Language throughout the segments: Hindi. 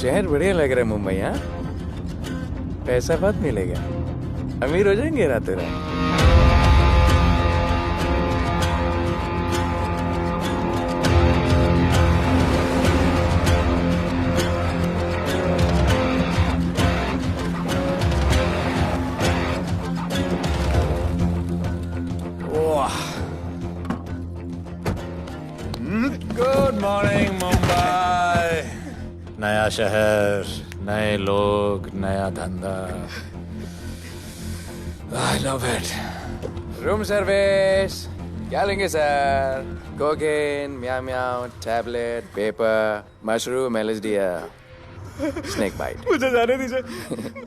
शहर बढ़िया लग रहा है मुंबई। हाँ, पैसा बहुत मिलेगा, अमीर हो जाएंगे रातों रात। Good morning Mumbai. नया शहर, नए लोग, नया धंधा। I love it. Room service क्या लेंगे sir? Cocaine, meow meow, tablet, paper, mushroom, LSD, snake bite. मुझे जाने दीजिए,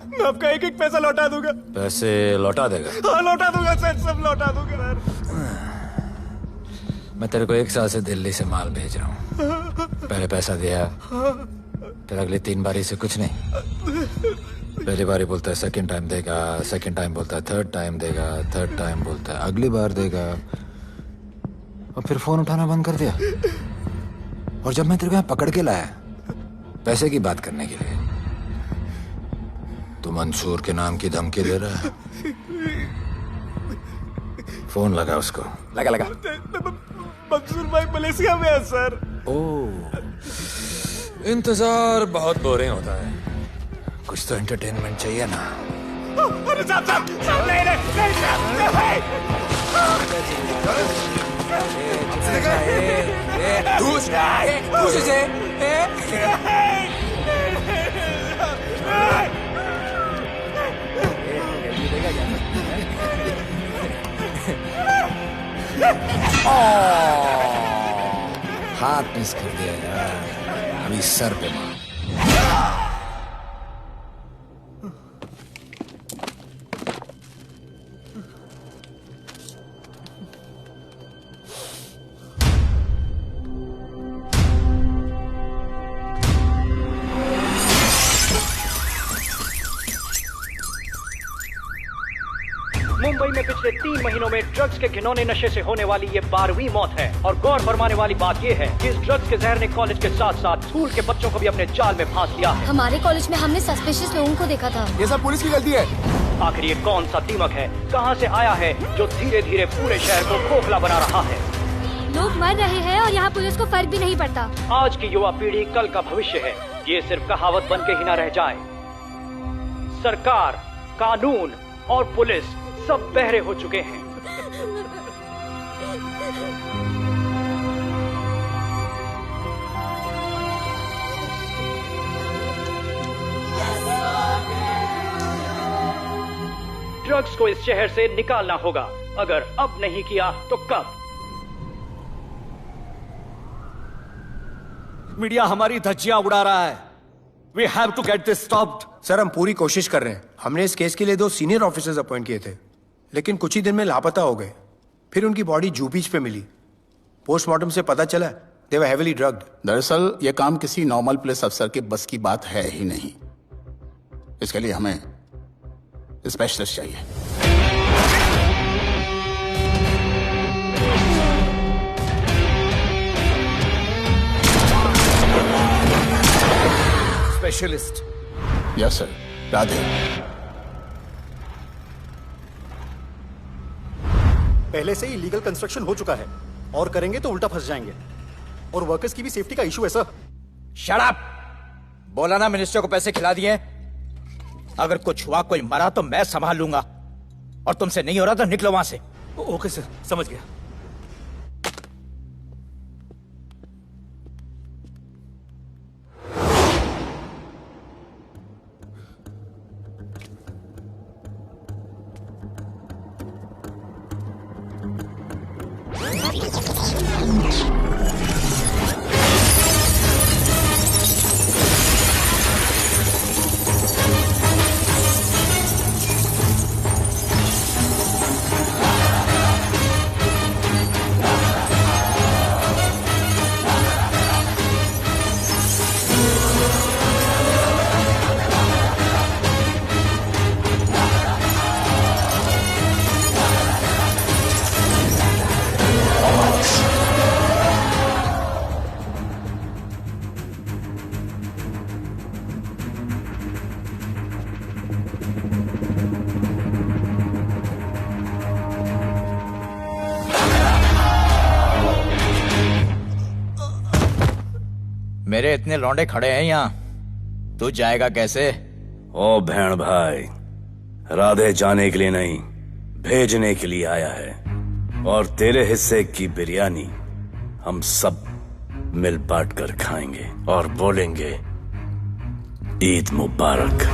मैं आपका एक एक पैसा लौटा दूंगा। पैसे लौटा देगा? हाँ लौटा दूंगा सर, सब लौटा दूंगा सर। मैं तेरे को 1 साल से दिल्ली से माल भेज रहा हूँ। पहले पैसा दिया, फिर अगली 3 बारी से कुछ नहीं। पहली बारी बोलता है सेकंड टाइम देगा, सेकंड टाइम बोलता है थर्ड टाइम देगा, थर्ड टाइम बोलता है अगली बार देगा, और फिर फोन उठाना बंद कर दिया। और जब मैं तेरे को यहाँ पकड़ के लाया पैसे की बात करने के लिए, तो मंसूर के नाम की धमकी दे रहा है। फोन लगा उसको। लगा लगा। मंसूर भाई मलेशिया में है सर। ओह, इंतजार बहुत बोरिंग होता है, कुछ तो एंटरटेनमेंट चाहिए ना। अरे साहब साहब साहब, नहीं नहीं हाथ मिस कर दिया यार, अभी सर पे मार। मुंबई में पिछले 3 महीनों में ड्रग्स के घिनौने नशे से होने वाली ये 12वीं मौत है। और गौर फरमाने वाली बात ये है कि इस ड्रग्स के जहर ने कॉलेज के साथ साथ स्कूल के बच्चों को भी अपने जाल में फांस लिया है। हमारे कॉलेज में हमने सस्पिशियस लोगों को देखा था। ये सब पुलिस की गलती है। आखिर ये कौन सा दीमक है, कहां से आया है, जो धीरे धीरे पूरे शहर को खोखला बना रहा है? लोग मर रहे हैं और यहाँ पुलिस को फर्क भी नहीं पड़ता। आज की युवा पीढ़ी कल का भविष्य है, ये सिर्फ कहावत बन के ही न रह जाए। सरकार, कानून और पुलिस सब बहरे हो चुके हैं। ड्रग्स को इस शहर से निकालना होगा। अगर अब नहीं किया तो कब? मीडिया हमारी धज्जियां उड़ा रहा है। We have to get this stopped. Sir हम पूरी कोशिश कर रहे हैं। हमने इस केस के लिए 2 सीनियर ऑफिसर्स अपॉइंट किए थे, लेकिन कुछ ही दिन में लापता हो गए। फिर उनकी बॉडी जू बीच पे मिली। पोस्टमार्टम से पता चला दे वर हेवीली ड्रग्ड। दरअसल यह काम किसी नॉर्मल पुलिस अफसर के बस की बात है ही नहीं। इसके लिए हमें स्पेशलिस्ट चाहिए। स्पेशलिस्ट? Yes sir. राधे। पहले से ही लीगल कंस्ट्रक्शन हो चुका है और करेंगे तो उल्टा फंस जाएंगे। और वर्कर्स की भी सेफ्टी का इशू है सर। Shut up! बोला ना मिनिस्टर को पैसे खिला दिए। अगर कुछ हुआ, कोई मरा तो मैं संभाल लूंगा, और तुमसे नहीं हो रहा तो निकलो वहां से। ओके सर, समझ गया। मेरे इतने लौंडे खड़े हैं यहाँ, तू जाएगा कैसे? ओ बहन भाई, राधे जाने के लिए नहीं, भेजने के लिए आया है। और तेरे हिस्से की बिरयानी हम सब मिल बांट कर खाएंगे और बोलेंगे ईद मुबारक।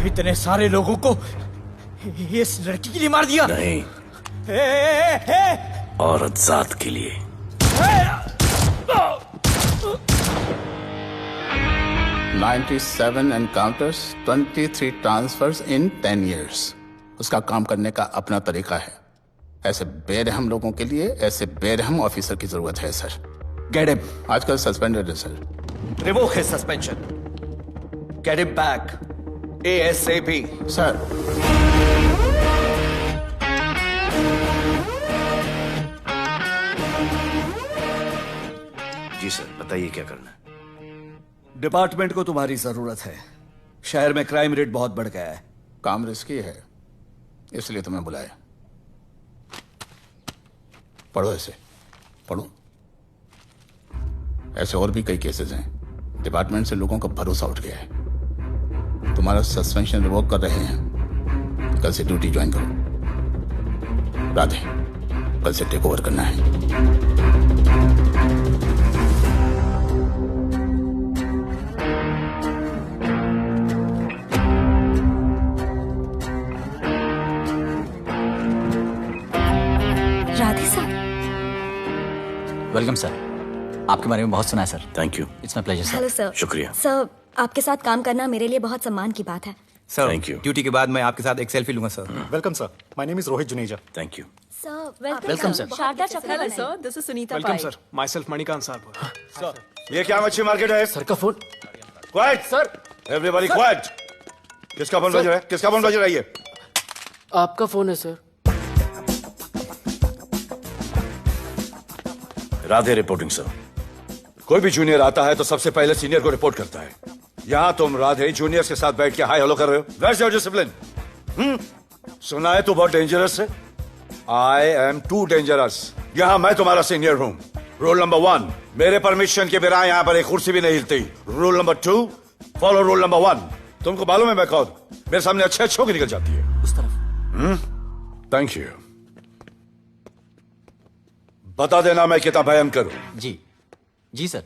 इतने सारे लोगों को इस लड़की के लिए मार दिया? नहीं, औरत जात के लिए। $97 encounters, 23 transfers in 10 years. उसका काम करने का अपना तरीका है। ऐसे बेरहम लोगों के लिए ऐसे बेरहम ऑफिसर की जरूरत है सर। Get him. आजकल सस्पेंडेड है sir. Revoke his suspension. Get him back. ASAP. Sir ji sir, बताइए क्या करना है। डिपार्टमेंट को तुम्हारी जरूरत है। शहर में क्राइम रेट बहुत बढ़ गया है। काम रिस्की है, इसलिए तुम्हें बुलाया। पढ़ो ऐसे, पढ़ो। ऐसे और भी कई केसेस हैं। डिपार्टमेंट से लोगों का भरोसा उठ गया है। तुम्हारा सस्पेंशन रिवोक कर रहे हैं। कल से ड्यूटी ज्वाइन करो। राधे, कल से टेक ओवर करना है। राधे सर। Welcome sir. आपके बारे में बहुत सुना है sir. Thank you. It's my pleasure sir. Hello sir. शुक्रिया। सर, आपके साथ काम करना मेरे लिए बहुत सम्मान की बात है। Sir, Thank you. ड्यूटी के बाद मैं आपके साथ एक सेल्फी लूंगा sir. Welcome sir, my name is Rohit Juneja. Thank you. Sir, welcome sir. Sharda Chakraborty. Sir, this is Sunita welcome Pai. Sir, myself Manikant साहब। ये क्या मच्छी मार्केट है? सर का phone. Quiet sir, everybody quiet. किसका फोन बज रहा है? किसका फोन बज रहा है? ये आपका फोन है सर। Radhe reporting sir. कोई भी जूनियर आता है तो सबसे पहले सीनियर को रिपोर्ट करता है। यहाँ तुम राधे जूनियर्स के साथ बैठ के हाई हेलो कर रहे हो। Where's your discipline? सुना है तू बहुत डेंजरस है। I am too dangerous. यहाँ मैं तुम्हारा सीनियर हूँ। रूल नंबर 1, मेरे परमिशन के बिना यहाँ पर एक कुर्सी भी नहीं हिलती। Rule number 2, follow rule number 1। तुमको मालूम है मैं कौन? मेरे सामने अच्छे अच्छों की निकल जाती है। उस तरफ। Thank you. बता देना मैं कितना भयंकर हूं। जी जी सर।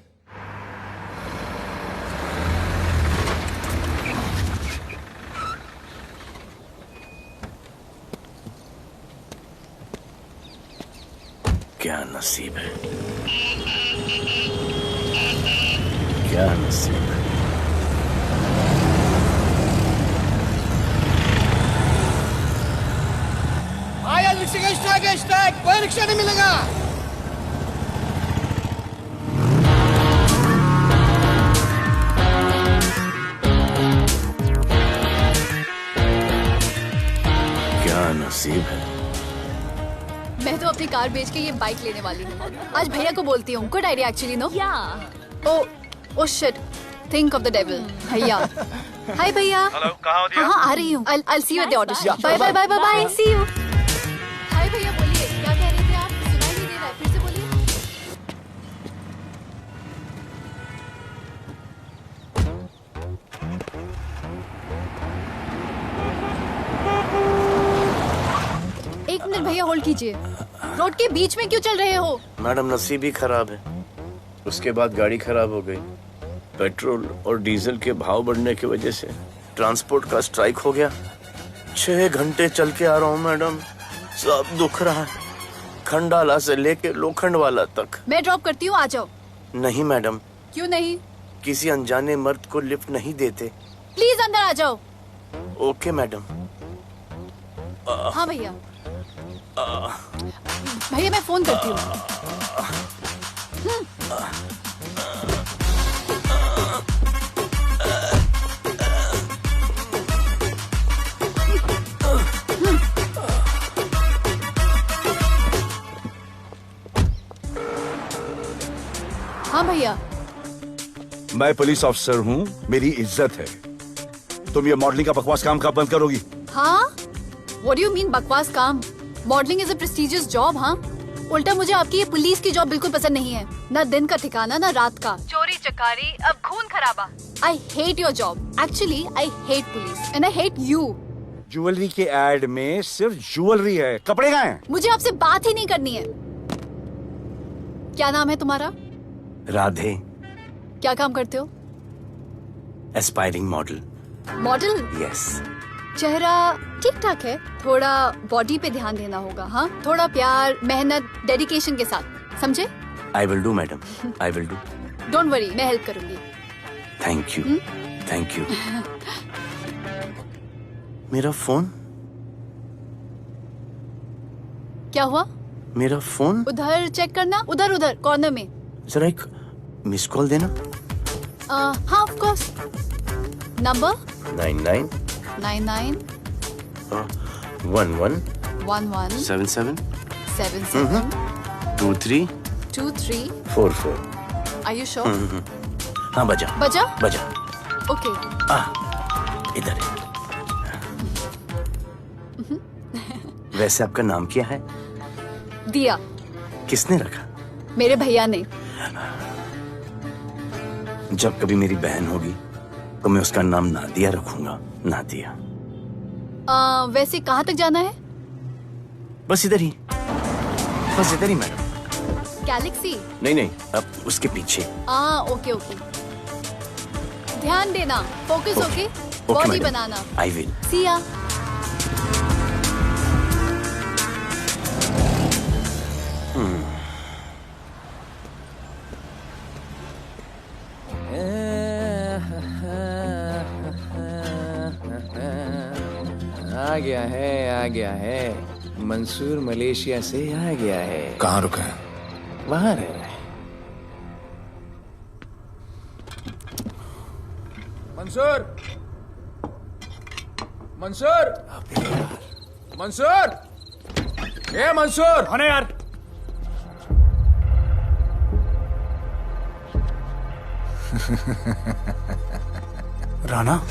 क्या नसीब है, क्या नसीब है। आया रिक्शा के स्ट्राइक, कोई रिक्शा नहीं मिलेगा। क्या नसीब है, अपनी कार बेच के ये बाइक लेने वाली हूँ। आज भैया को बोलती हूँ। Good idea actually no. Oh shit, think of the devil. भैया हाय भैया। हेलो, कहाँ हो दिया? हाँ आ रही हूँ। I'll see you at the audition. Bye bye bye bye bye, see you। Hi भैया बोलिए, क्या कह रहे थे आप? सुनाई नहीं दे रहा है, फिर से बोलिए। एक मिनट भैया होल्ड कीजिए। रोड के बीच में क्यों चल रहे हो? मैडम नसीब ही खराब है, उसके बाद गाड़ी खराब हो गई। पेट्रोल और डीजल के भाव बढ़ने की वजह से ट्रांसपोर्ट का स्ट्राइक हो गया। 6 घंटे चल के आ रहा हूँ मैडम, सब दुख रहा है, खंडाला से लेके लोखंडवाला तक। मैं ड्रॉप करती हूँ, आ जाओ। नहीं मैडम। क्यों नहीं? किसी अनजाने मर्द को लिफ्ट नहीं देते। प्लीज अंदर आ जाओ। Okay madam. हाँ भैया। भैया मैं फोन करती हूँ। हाँ भैया। मैं पुलिस ऑफिसर हूँ, मेरी इज्जत है। तुम ये मॉडलिंग का बकवास काम कब बंद करोगी? हाँ? What do you mean बकवास काम? Modelling is a prestigious job. हाँ, उल्टा मुझे आपकी ये पुलिस की जॉब बिल्कुल पसंद नहीं है। ना दिन का ठिकाना, ना रात का। चोरी चकारी, अब खून खराबा। I hate your job. Actually, I hate police and I hate you. Jewellery के एड में सिर्फ ज्वेलरी है, कपड़े कहाँ हैं? मुझे आपसे बात ही नहीं करनी है। क्या नाम है तुम्हारा? राधे। क्या काम करते हो? Aspiring model. मॉडल? यस। चेहरा ठीक ठाक है, थोड़ा बॉडी पे ध्यान देना होगा। हाँ, थोड़ा प्यार, मेहनत, डेडिकेशन के साथ, समझे? I will do madam, I will do. Don't worry, मैं हेल्प करूंगी। Thank you, thank you. मेरा फोन? क्या हुआ? मेरा फोन? उधर चेक करना, उधर उधर कॉर्नर में। जरा एक मिस कॉल देना। हाँ of course. Number 99 99 11 11 77 77 23 23 44। Are you sure? हाँ बजा बजा? बजा। ओके। इधर है। वैसे आपका नाम क्या है? दिया। किसने रखा? मेरे भैया ने। जब कभी मेरी बहन होगी तो मैं उसका नाम नादिया रखूंगा। नादिया। वैसे कहाँ तक जाना है? बस इधर ही, बस इधर ही मैडम। गैलेक्सी? नहीं नहीं, अब उसके पीछे। Okay okay. ध्यान देना, फोकस ओके। बॉडी बनाना। I will. See ya. आ गया है। मंसूर मलेशिया से आ गया है। कहाँ रुका है? वहां रह रहा है। मंसूर, मंसूर, मंसूर, ए मंसूर। हाँ यार। राणा।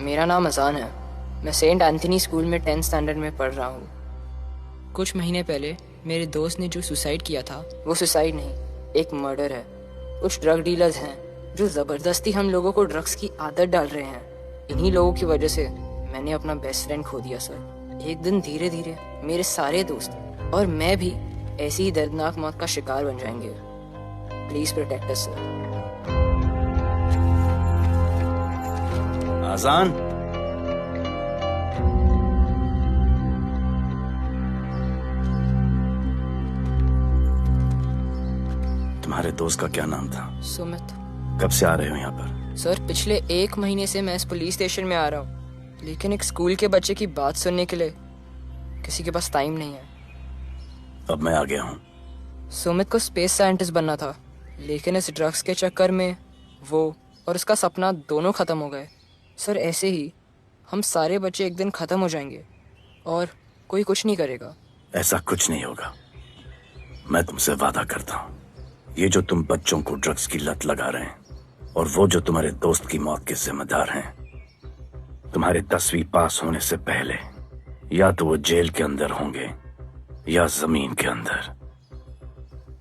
मेरा नाम अजान है। मैं सेंट एंथनी स्कूल में 10th स्टैंडर्ड में पढ़ रहा हूँ। कुछ महीने पहले मेरे दोस्त ने जो सुसाइड किया था, वो सुसाइड नहीं, एक मर्डर है। कुछ ड्रग डीलर्स हैं जो ज़बरदस्ती हम लोगों को ड्रग्स की आदत डाल रहे हैं। इन्हीं लोगों की वजह से मैंने अपना बेस्ट फ्रेंड खो दिया सर। एक दिन धीरे धीरे मेरे सारे दोस्त और मैं भी ऐसी ही दर्दनाक मौत का शिकार बन जाएंगे। Please protect us sir. आजान। तुम्हारे दोस्त का क्या नाम था? सुमित। कब से आ रहे हो यहाँ पर? सर पिछले 1 महीने से मैं इस पुलिस स्टेशन में आ रहा हूँ, लेकिन एक स्कूल के बच्चे की बात सुनने के लिए किसी के पास टाइम नहीं है। अब मैं आ गया हूँ। सुमित को स्पेस साइंटिस्ट बनना था, लेकिन इस ड्रग्स के चक्कर में वो और उसका सपना दोनों खत्म हो गए। सर ऐसे ही हम सारे बच्चे एक दिन खत्म हो जाएंगे और कोई कुछ नहीं करेगा। ऐसा कुछ नहीं होगा, मैं तुमसे वादा करता हूँ। ये जो तुम बच्चों को ड्रग्स की लत लगा रहे हैं और वो जो तुम्हारे दोस्त की मौत के जिम्मेदार हैं, तुम्हारे 10वीं पास होने से पहले या तो वो जेल के अंदर होंगे या जमीन के अंदर।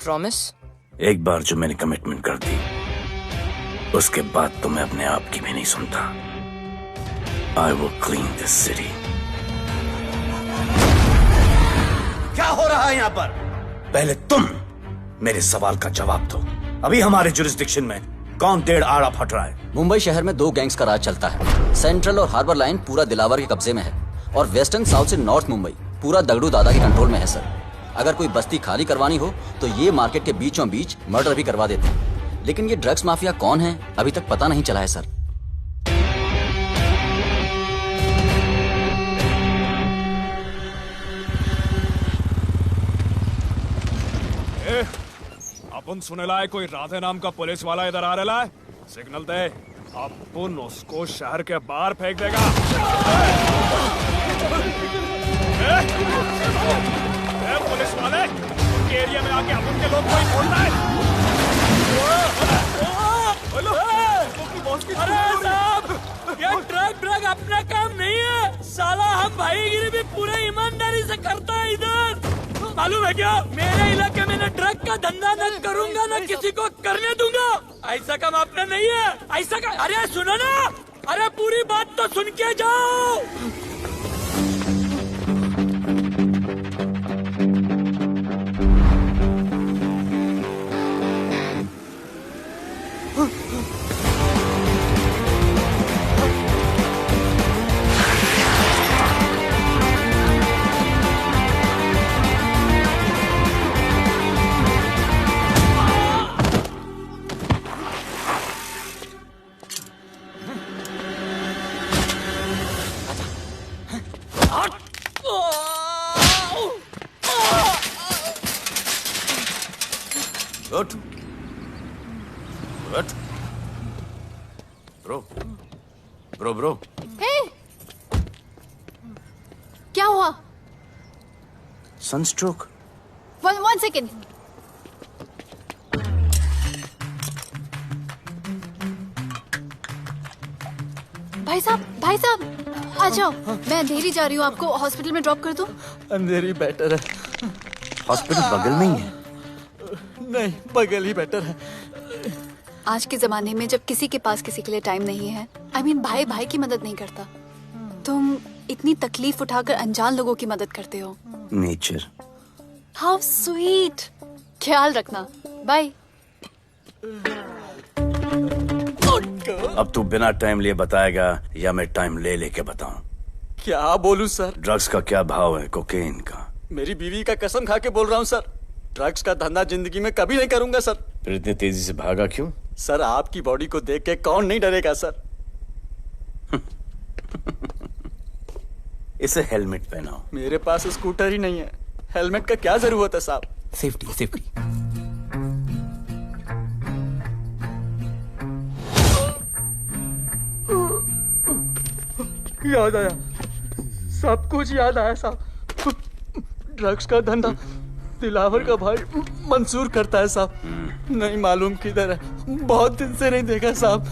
प्रॉमिस? एक बार जो मैंने कमिटमेंट कर दी, उसके बाद तो मैं अपने आप की भी नहीं सुनता। I will clean this city. क्या हो रहा है यहाँ पर? पहले तुम मेरे सवाल का जवाब दो। अभी हमारे जुरिस्डिक्शन में कौन डेढ़ आड़ा फट रहा है? मुंबई शहर में 2 गैंग्स का राज चलता है। सेंट्रल और हार्बर लाइन पूरा दिलावर के कब्जे में है और वेस्टर्न साउथ से नॉर्थ मुंबई पूरा दगड़ू दादा के कंट्रोल में है सर। अगर कोई बस्ती खाली करवानी हो तो ये मार्केट के बीचों बीच मर्डर भी करवा देते हैं। लेकिन ये ड्रग्स माफिया कौन है अभी तक पता नहीं चला है सर। अपन सुनेला है कोई राधे नाम का पुलिस वाला इधर आ रहा है। सिग्नल दे, अपन उसको शहर के बाहर फेंक देगा। पुलिस वाले उनके एरिया में आके अपन के लोग कोई बोलता है। अरे साहब, ये ड्रग अपना काम नहीं है साला। हम भाईगिरी भी पूरे ईमानदारी से करता है इधर। मालूम है क्या, मेरे इलाके में न ड्रग का धंधा न करूंगा न किसी को करने दूंगा। ऐसा काम अपना नहीं है। ऐसा का, अरे सुनो ना, अरे पूरी बात तो सुन के जाओ। Good. Good. Bro. Hey! क्या हुआ? Sunstroke. One second. भाई साहब, आ जाओ। मैं अंधेरी जा रही हूँ, आपको हॉस्पिटल में ड्रॉप कर दूँ? अंधेरी बेटर है। हॉस्पिटल बगल में ही है। नहीं, बगल ही बेटर है। आज के जमाने में जब किसी के पास किसी के लिए टाइम नहीं है, भाई की मदद नहीं करता, तुम इतनी तकलीफ उठाकर अनजान लोगों की मदद करते हो। नेचर। How sweet. ख्याल रखना। बाय। अब तू बिना टाइम लिए बताएगा या मैं टाइम ले लेके बताऊं? क्या बोलूं सर? ड्रग्स का क्या भाव है कोकेन का? मेरी बीवी का कसम खा के बोल रहा हूँ सर, ड्रग्स का धंधा जिंदगी में कभी नहीं करूंगा सर। फिर इतनी तेजी से भागा क्यों? सर आपकी बॉडी को देख के कौन नहीं डरेगा सर। इसे हेलमेट पहनाओ। मेरे पास स्कूटर ही नहीं है, हेलमेट का क्या जरूरत है साहब? सेफ्टी। याद आया, सब कुछ याद आया साहब। ड्रग्स का धंधा दिलावर का भाई मंसूर करता है साहब। नहीं मालूम किधर है, बहुत दिन से नहीं देखा साहब।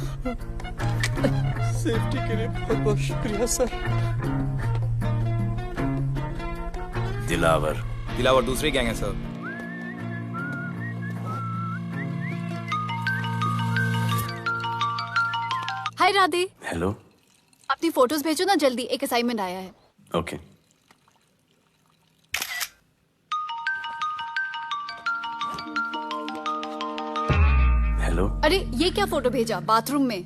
सेफ्टी के लिए बहुत बहुत शुक्रिया सर। दिलावर दूसरी गैंग है सर। हाय राधे। हेलो। अपनी फोटोज भेजो ना जल्दी, एक असाइनमेंट आया है। ओके। हेलो। अरे ये क्या फोटो भेजा बाथरूम में?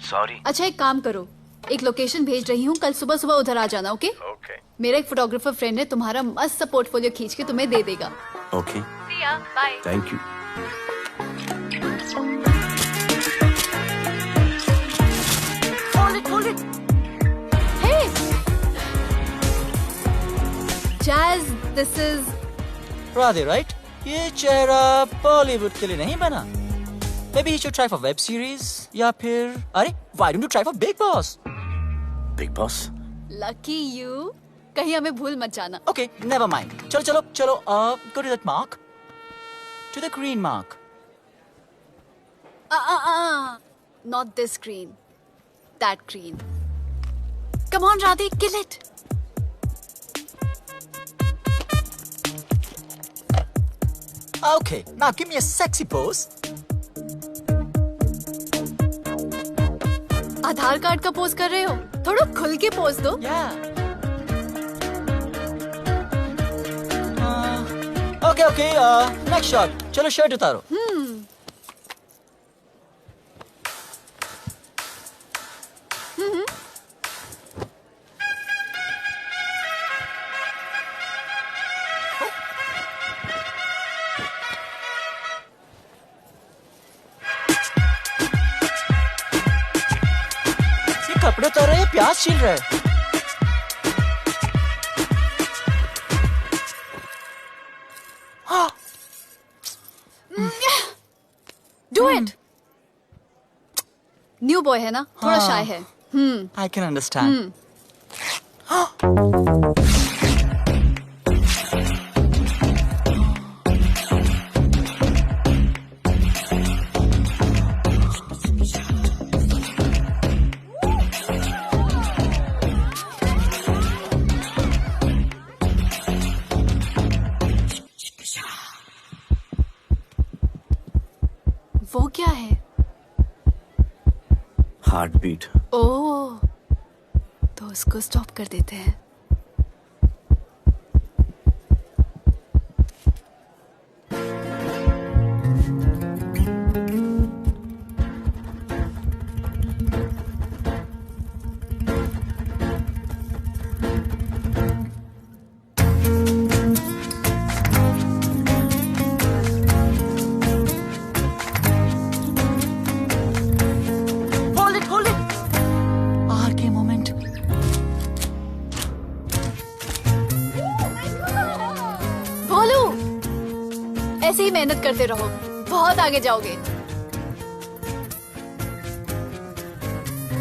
सॉरी। अच्छा एक काम करो, एक लोकेशन भेज रही हूँ, कल सुबह सुबह उधर आ जाना। ओके? मेरा एक फोटोग्राफर फ्रेंड है, तुम्हारा मस्त सा पोर्टफोलियो खींच के तुम्हें दे देगा। Okay. Bye. Thank you. This is Radhe, right? ये चेहरा बॉलीवुड के लिए नहीं बना। Maybe you should try for web series या फिर अरे why don't you try for Big Boss? Big Boss? Lucky you, कहीं हमें भूल मत जाना। Okay, never mind. चलो चलो चलो, go to that mark, to the green mark. Not this green, that green. Come on, Radhe, kill it. Okay, now give me a sexy pose. Aadhaar card का पोज कर रहे हो? थोड़ा खुल के पोज दो। Okay, next shot. चलो शर्ट उतारो। कपड़े उतार रहे हैं, प्याज छील रहे हैं। Do it. न्यू बॉय है ना, थोड़ा शाय है। I can understand. वो क्या है? Heart beat. ओह, तो उसको स्टॉप कर देते हैं। ऐसे ही मेहनत करते रहो, बहुत आगे जाओगे।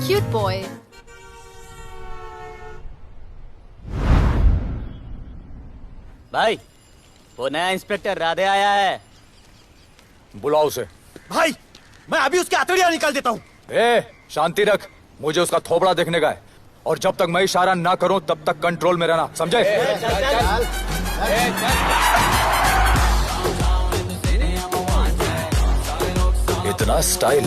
Cute boy. भाई, वो नया इंस्पेक्टर राधे आया है। बुलाओ उसे। भाई, मैं अभी उसकी हथेलियां निकाल देता हूँ। शांति रख, मुझे उसका थोबड़ा देखने का है, और जब तक मैं इशारा ना करूं तब तक कंट्रोल में रहना, समझे? इतना स्टाइल।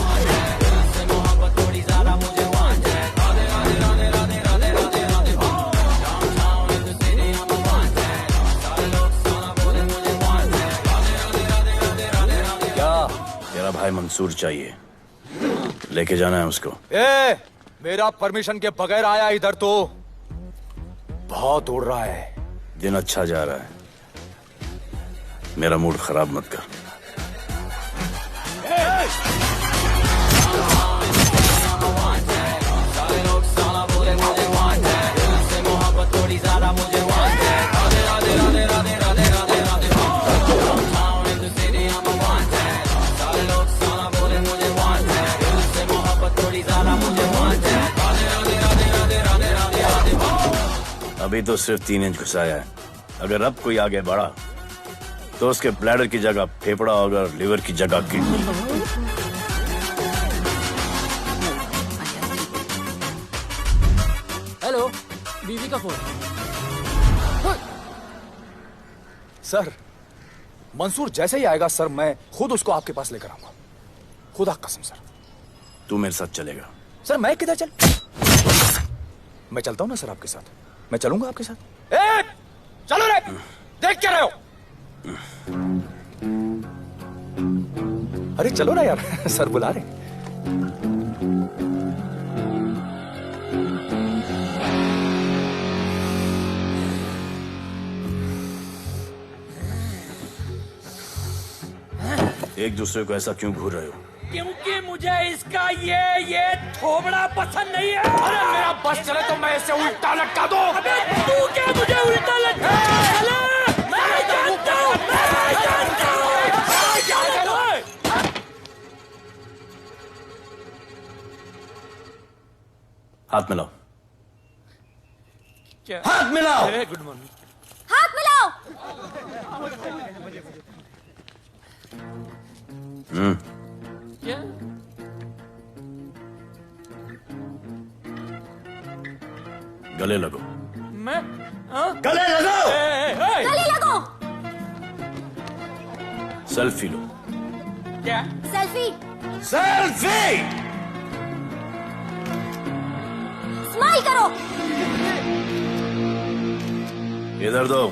क्या? तेरा भाई मंसूर चाहिए, लेके जाना है उसको। मेरा परमिशन के बगैर आया इधर तो बहुत उड़ रहा है। दिन अच्छा जा रहा है, मेरा मूड खराब मत कर। अभी तो सिर्फ 3 इंच घुसाया है, अगर अब कोई आगे बढ़ा तो उसके ब्लैडर की जगह फेफड़ा होगा और लिवर की जगह किडनी। हेलो, बीवी का फोन। सर, मंसूर जैसे ही आएगा सर, मैं खुद उसको आपके पास लेकर आऊंगा, खुदा कसम सर। तू मेरे साथ चलेगा? सर मैं किधर चल? मैं चलता हूं ना सर आपके साथ, मैं चलूंगा आपके साथ। चलो रे, देख क्या रहे हो? अरे चलो ना यार, सर बुला रहे। एक दूसरे को ऐसा क्यों घूर रहे हो? क्योंकि मुझे इसका ये थोबड़ा पसंद नहीं है। अरे मेरा बस चले तो मैं इसे उल्टा लटका दूं। अबे तू क्या मुझे उल्टा लटका? हाथ मिलाओ। क्या? हाथ मिलाओ। Good morning. हाथ मिलाओ। क्या? गले लगो। मैं हाँ? गले लगो। गले लगो। सेल्फी लो। क्या? सेल्फी। सेल्फी। स्माइल करो। इधर दो।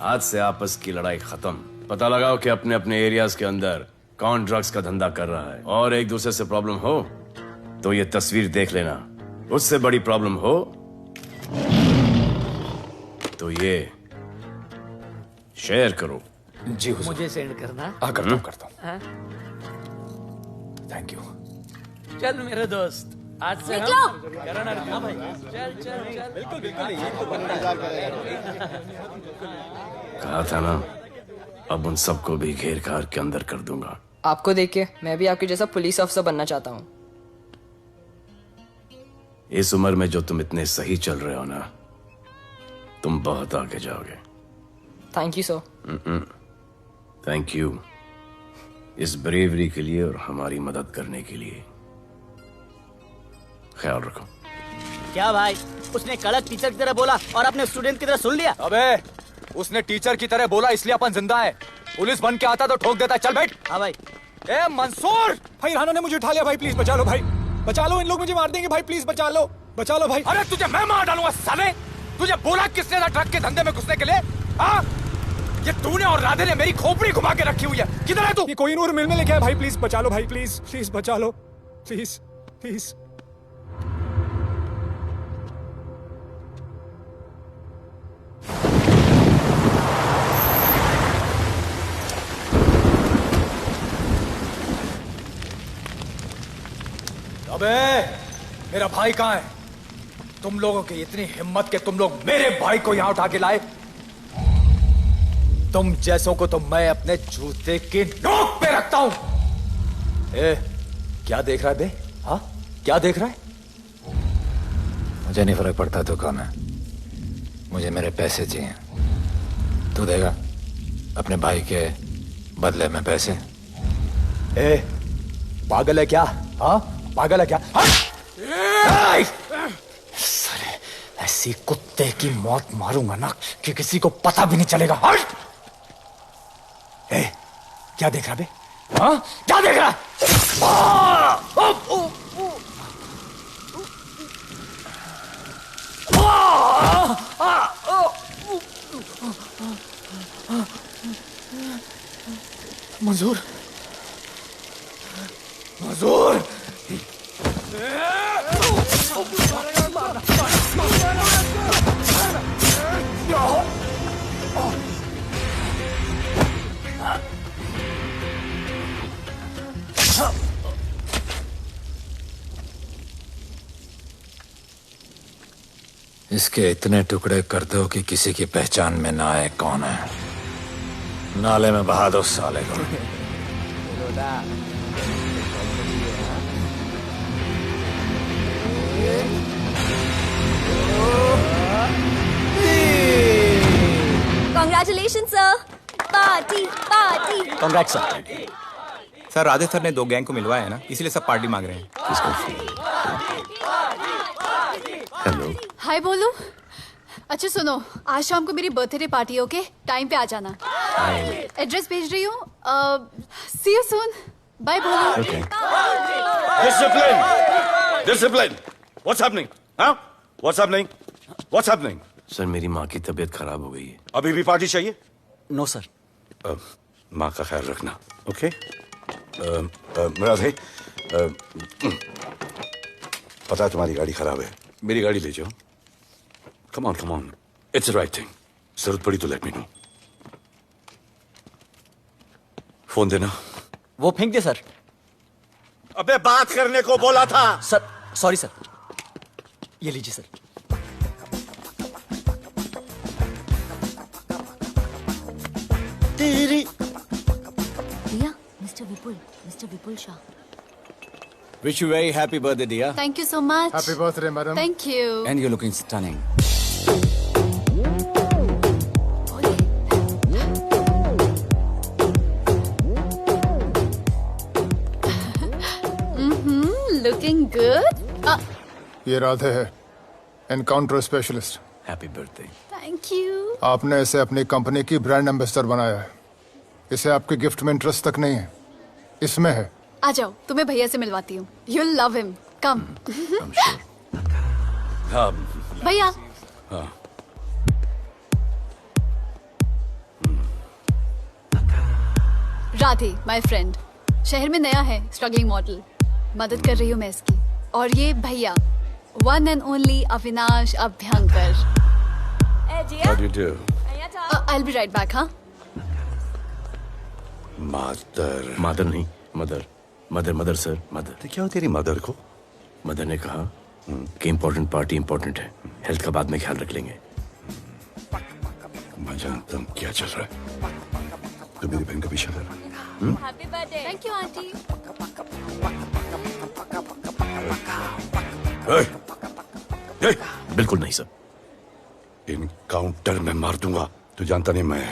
आज से आपस की लड़ाई खत्म। पता लगाओ कि अपने अपने एरियाज के अंदर कौन ड्रग्स का धंधा कर रहा है, और एक दूसरे से प्रॉब्लम हो तो ये तस्वीर देख लेना। उससे बड़ी प्रॉब्लम हो तो ये शेयर करो। जी हुजूर। मुझे सेंड करना। करता हूँ करता हूँ। हाँ? Thank you. चल मेरे दोस्त, आज से निकलो। हम करण अर्जुन। हाँ भाई, चल चल चल। बिल्कुल कहा था ना, अब उन सबको भी घेर घार के अंदर कर दूंगा। आपको देख के मैं भी आपके जैसा पुलिस ऑफिसर बनना चाहता हूँ। इस उम्र में जो तुम इतने सही चल रहे हो ना, तुम बहुत आगे जाओगे। Thank you sir. Thank you इस ब्रेवरी के लिए और हमारी मदद करने के लिए। ख्याल रखो। क्या भाई, उसने कड़क टीचर की तरह बोला और अपने स्टूडेंट की तरह सुन लिया? अबे उसने टीचर की तरह बोला इसलिए अपन जिंदा है। पुलिस बन के आता तो ठोक देता। चल बैठ। हाँ भाई। ए मंसूर, भाई राना ने मुझे उठा लिया। भाई प्लीज बचा लो, भाई बचा लो, इन लोग मुझे मार देंगे। भाई प्लीज बचा लो भाई। अरे तुझे मैं मार डालूंगा साले। तुझे बोला किसने था ट्रक के धंधे में घुसने के लिए? हाँ, ये तूने और राधे ने मेरी खोपड़ी घुमा के रखी हुई है। किधर है तू? ये कोई नूर मिल में लेके आया। भाई प्लीज बचा लो, भाई प्लीज प्लीज बचा लो, प्लीज प्लीज। अबे मेरा भाई कहाँ है? तुम लोगों की इतनी हिम्मत कि तुम लोग मेरे भाई को यहां उठा के लाए। तुम जैसों को तो मैं अपने जूते की नोक पे रखता हूं। ए, क्या देख रहा है बे? हाँ, क्या देख रहा है? मुझे नहीं फर्क पड़ता तो कौन है, मुझे मेरे पैसे चाहिए। तू देगा अपने भाई के बदले में पैसे? ए, पागल है क्या? हाँ, पागल है क्या? साले ऐसी कुत्ते की मौत मारूंगा ना कि किसी को पता भी नहीं चलेगा। ए, क्या देख रहा बे? हाँ, क्या देख रहा? मंजूर, मंजूर। इसके इतने टुकड़े कर दो कि किसी की पहचान में ना आए कौन है। नाले में बहा दो साले को। Congratulations, sir. Party party. Congrats sir. Sir Radhe sir ने 2 गैंग को मिलवाया है ना, इसीलिए सब पार्टी मांग रहे हैं। हेलो। हाय बोलू। अच्छा सुनो, आज शाम को मेरी बर्थडे पार्टी, ओके? टाइम पे आ जाना। एड्रेस भेज रही हूँ। सी यू सून। बाय बोलू। Okay. Discipline! Discipline! What's happening? Huh? What's happening? What's happening? Sir मेरी माँ की तबीयत खराब हो गई है। अभी भी पार्टी चाहिए? No sir. माँ का ख्याल रखना, ओके? राधे, पता है तुम्हारी गाड़ी खराब है, मेरी गाड़ी ले जाओ। Come on, it's the right thing. जरूरत पड़ी तो लेट मी नो। फोन देना। वो फेंक दे सर। अबे बात करने को बोला था। Sir sorry sir. ये लीजिए सर। तेरी। भैया, mister Vipul Shah. Wish you very happy birthday, dear. Thank you so much. Happy birthday, madam. Thank you. And you're looking stunning. Looking good. ये राधे है, encounter specialist. Happy birthday. Thank you. आपने इसे अपनी कंपनी की ब्रांड एम्बेसडर बनाया है। इसे आपके गिफ्ट में इंटरेस्ट तक नहीं है, इसमें है। आ जाओ, तुम्हें भैया से मिलवाती हूँ। You'll love him. Come. भैया। हाँ। Radhe, my friend. शहर में नया है, स्ट्रगलिंग मॉडल। मदद कर रही हूँ मैं इसकी। और ये भैया, one and only Avinash Abhyankar. How do you do? I'll be right back, हाँ? मदर नहीं, मदर सर, मदर। क्या हो तेरी मदर को? मदर ने कहा कि इम्पोर्टेंट पार्टी इम्पोर्टेंट है, हेल्थ का बाद में ख्याल रख लेंगे। मैं जानता हूँ क्या चल रहा है। तो मेरी बहन का पीछा कर। Happy birthday. Thank you, auntie. बिल्कुल नहीं सर। इनकाउंटर में मार दूंगा। तू जानता नहीं मैं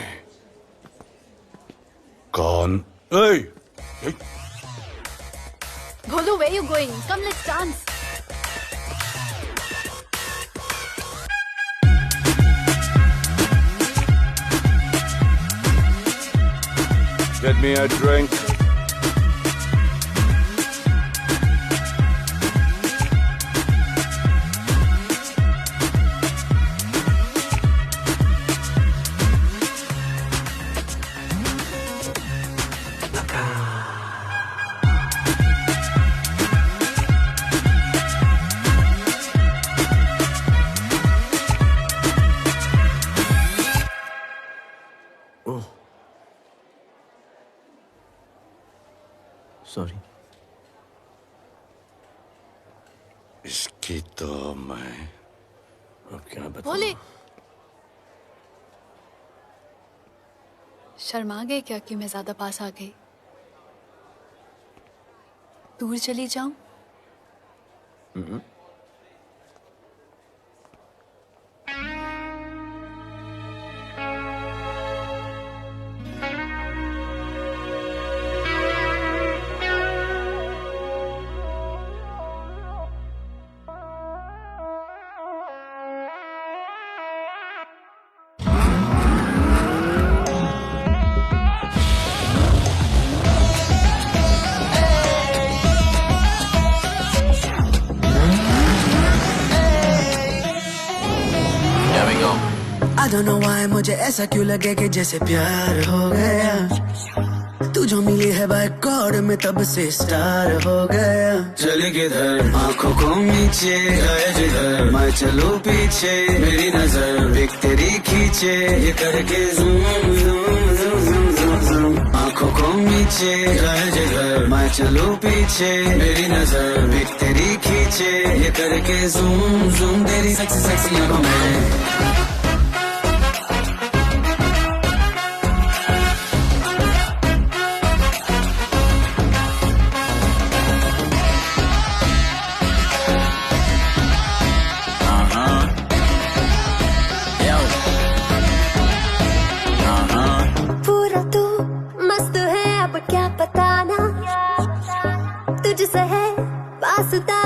कौन? Bholu, where you going? Come, let's dance. Get me a drink. Sorry. इसकी तो मैं अब क्या बताऊं? भोले, शर्मा गए क्या कि मैं ज्यादा पास आ गई? दूर चली जाऊं? I don't know why मुझे ऐसा क्यों लगे कि जैसे प्यार हो गया। तू जो मिली है बाय गॉड में तब से स्टार हो गया। चले किधर आंखों को नीचे गए जिधर मैं चलूं पीछे मेरी नजर एक तेरी खींचे ये करके zoom zoom zoom zoom zoom आंखों को नीचे गए जिधर मैं चलूं पीछे मेरी नजर एक तेरी खींचे ये करके ज़ूम ज़ूम तेरी सेक्सी सेक्सी आंखों में।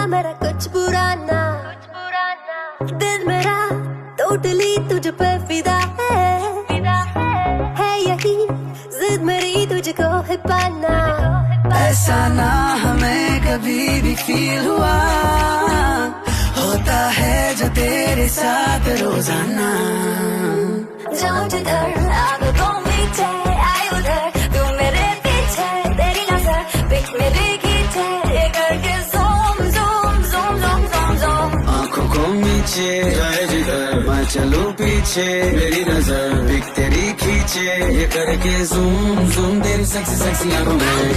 मेरा कुछ बुरा ना दिल मेरा टोटली तुझ पे फिदा है यही जिद मेरी तुझको है पाना। ऐसा ना हमें कभी भी फील हुआ होता है जो तेरे साथ रोजाना। जाऊं जिधर आगे को मीठे आए उधर तू मेरे पीछे तेरी नजर पिक मेरी खींचे ये करके नीचे जाए जिधर मैं चलूं पीछे मेरी नजर एक तेरी खींचे ये करके ज़ूम ज़ूम तेरी सेक्सी सेक्सी आंखों में।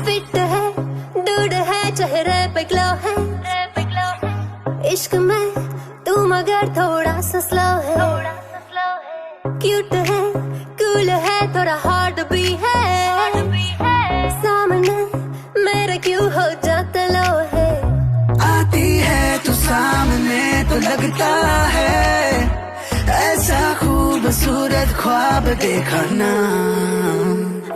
फिट है डूड है चेहरे पे ग्लो है इश्क में तू मगर थोड़ा सा स्लो है, क्यूट है, कूल है, थोड़ा हॉट भी है, सामने मेरे क्यों हो जाता लो है। आती है तू सामने तो लगता है ऐसा खूबसूरत ख्वाब देखा ना।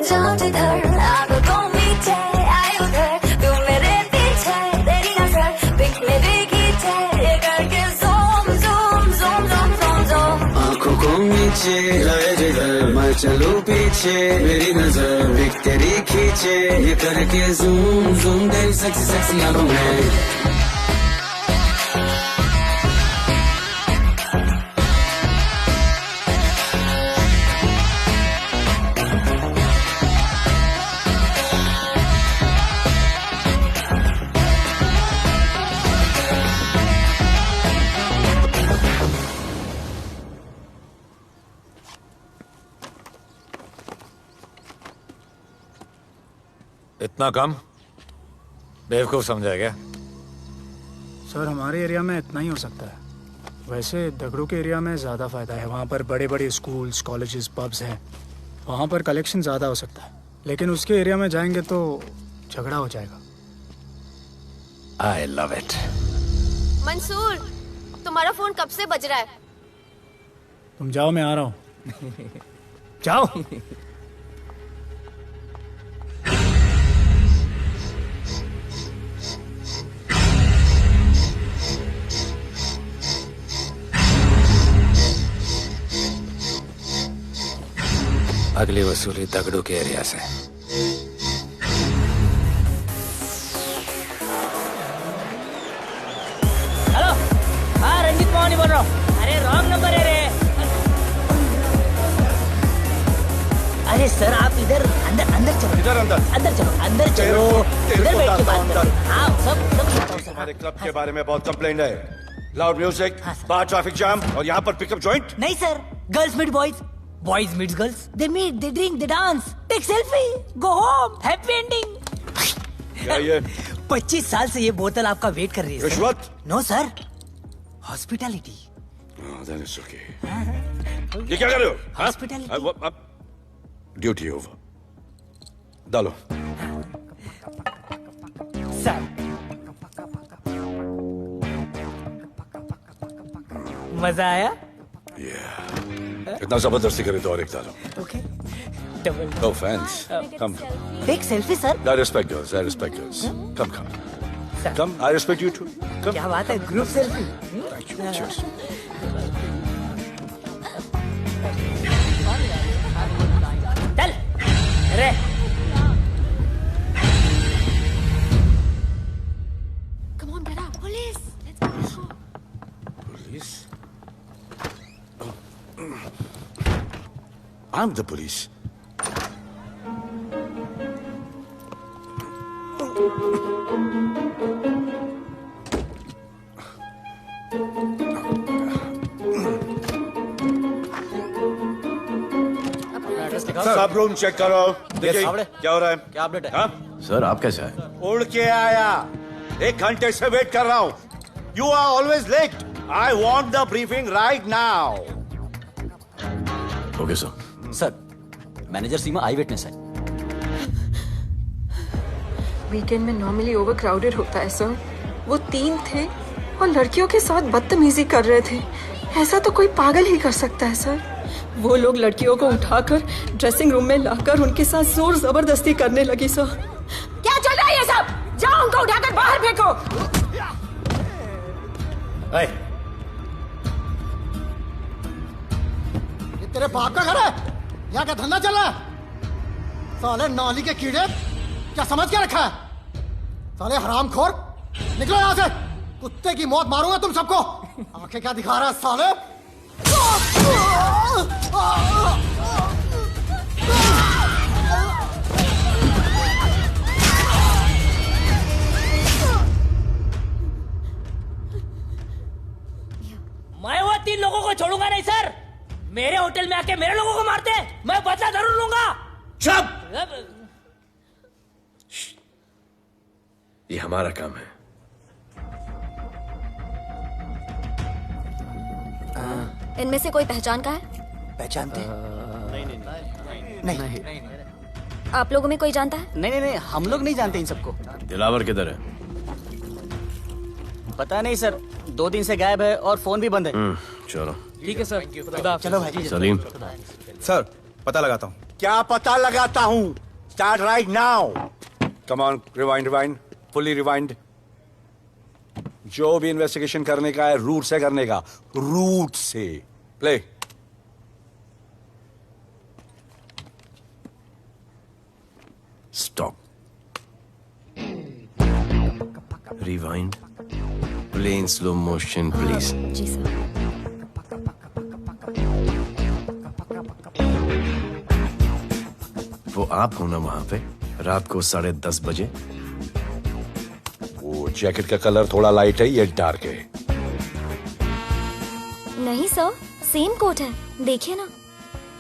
जाऊं जिधर आंखों को मीचे आए उधर, तू मेरे पीछे तेरी नजर पिक मेरी खींचे, ये करके zoom zoom zoom zoom zoom zoom. आंखों को नीचे लाए जिधर मैं चलूं पीछे, मेरी नजर एक तेरी खींचे, ये करके ज़ूम ज़ूम तेरी सेक्सी सेक्सी आंखों में। इतना कम बेवकूफ समझा क्या? सर हमारे एरिया में इतना ही हो सकता है, वैसे दगड़ू के एरिया में ज़्यादा फ़ायदा है। वहाँ पर बड़े बड़े स्कूल्स, कॉलेजेस, पब्स हैं, वहाँ पर कलेक्शन ज़्यादा हो सकता है। लेकिन उसके एरिया में जाएंगे तो झगड़ा हो जाएगा। आई लव इट। मंसूर, तुम्हारा फोन कब से बज रहा है? तुम जाओ, मैं आ रहा हूँ। जाओ। अगली वसूली दगड़ू के एरिया से। हेलो, हाँ रंजीत मोहन बोल रहा हूँ। अरे रॉन्ग नंबर है रे। अरे सर आप इधर अंदर अंदर चलो। इधर अंदर अंदर चलो, अंदर चलो, इधर बैठ के बात करो। हाँ सब हमारे क्लब के बारे में बहुत कंप्लेंट है। लाउड म्यूजिक, बाहर ट्रैफिक जाम और यहाँ पर पिकअप जॉइंट। नहीं sir, girls meet boys, boys meets girls, they meet, they drink, they dance, take selfie, go home, happy ending। क्या ये? 25 साल से ये बोतल आपका वेट कर रही है। रिश्वत? No sir, hospitality. then it's okay। ये क्या कर रहे हो? हॉस्पिटैलिटी। Duty over. डालो। सर मजा आया? इतना जबरदस्ती करे तो और एक डालो। Okay. Double. No offense। Come। Take selfie sir। I respect girls। I respect girls। Come। Come। I respect you too। Come। क्या बात है, group selfie. Thank you। Cheers। चल रे। Come on, get up. Police. Let's go. Police? I'm the police। सब रूम चेक करो। देखिए क्या हो रहा है? क्या अपडेट है? हाँ? सर आप कैसे आए? उड़ के आया, 1 घंटे से वेट कर रहा हूँ। You are always late. I want the briefing right now. Okay sir. Sir manager Seema I witness है। वीकेंड में नॉर्मली ओवर क्राउडेड होता है सर। वो 3 थे और लड़कियों के साथ बदतमीजी कर रहे थे। ऐसा तो कोई पागल ही कर सकता है सर। वो लोग लड़कियों को उठाकर ड्रेसिंग रूम में लाकर उनके साथ जोर जबरदस्ती करने लगी सर। क्या चल रहा है ये सब? जाओ उनको उठाकर बाहर फेंको। ये तेरे बाप का घर है? यहाँ क्या धंधा चल रहा है? साले नाली के कीड़े, क्या समझ के रखा है? साले हरामखोर, निकलो यहाँ से। कुत्ते की मौत मारूंगा तुम सबको। आंखें क्या दिखा रहा है साले? मैं वो 3 लोगों को छोड़ूंगा नहीं सर। मेरे होटल में आके मेरे लोगों को मारते हैं, मैं बदला जरूर लूंगा। चुप! ये हमारा काम है। इनमें से कोई पहचान का है? पहचानते हैं? नहीं। आप लोगों में कोई जानता है? नहीं, हम लोग नहीं जानते इन सबको। दिलावर किधर है? पता नहीं सर, 2 दिन से गायब है और फोन भी बंद है। चलो ठीक है सर। चलो भाई। सलीम। सर पता लगाता हूँ। क्या पता लगाता हूँ? Start right now. Come on, rewind, fully rewind. जो भी इन्वेस्टिगेशन करने का है रूट से करने का, रूट से। Play. Stop. Rewind. Play in slow motion please. जी सर। वो आप हो ना वहां पे रात को 10:30 बजे? वो जैकेट का कलर थोड़ा लाइट है, ये डार्क है। नहीं सर, सेम कोट है, देखिए ना।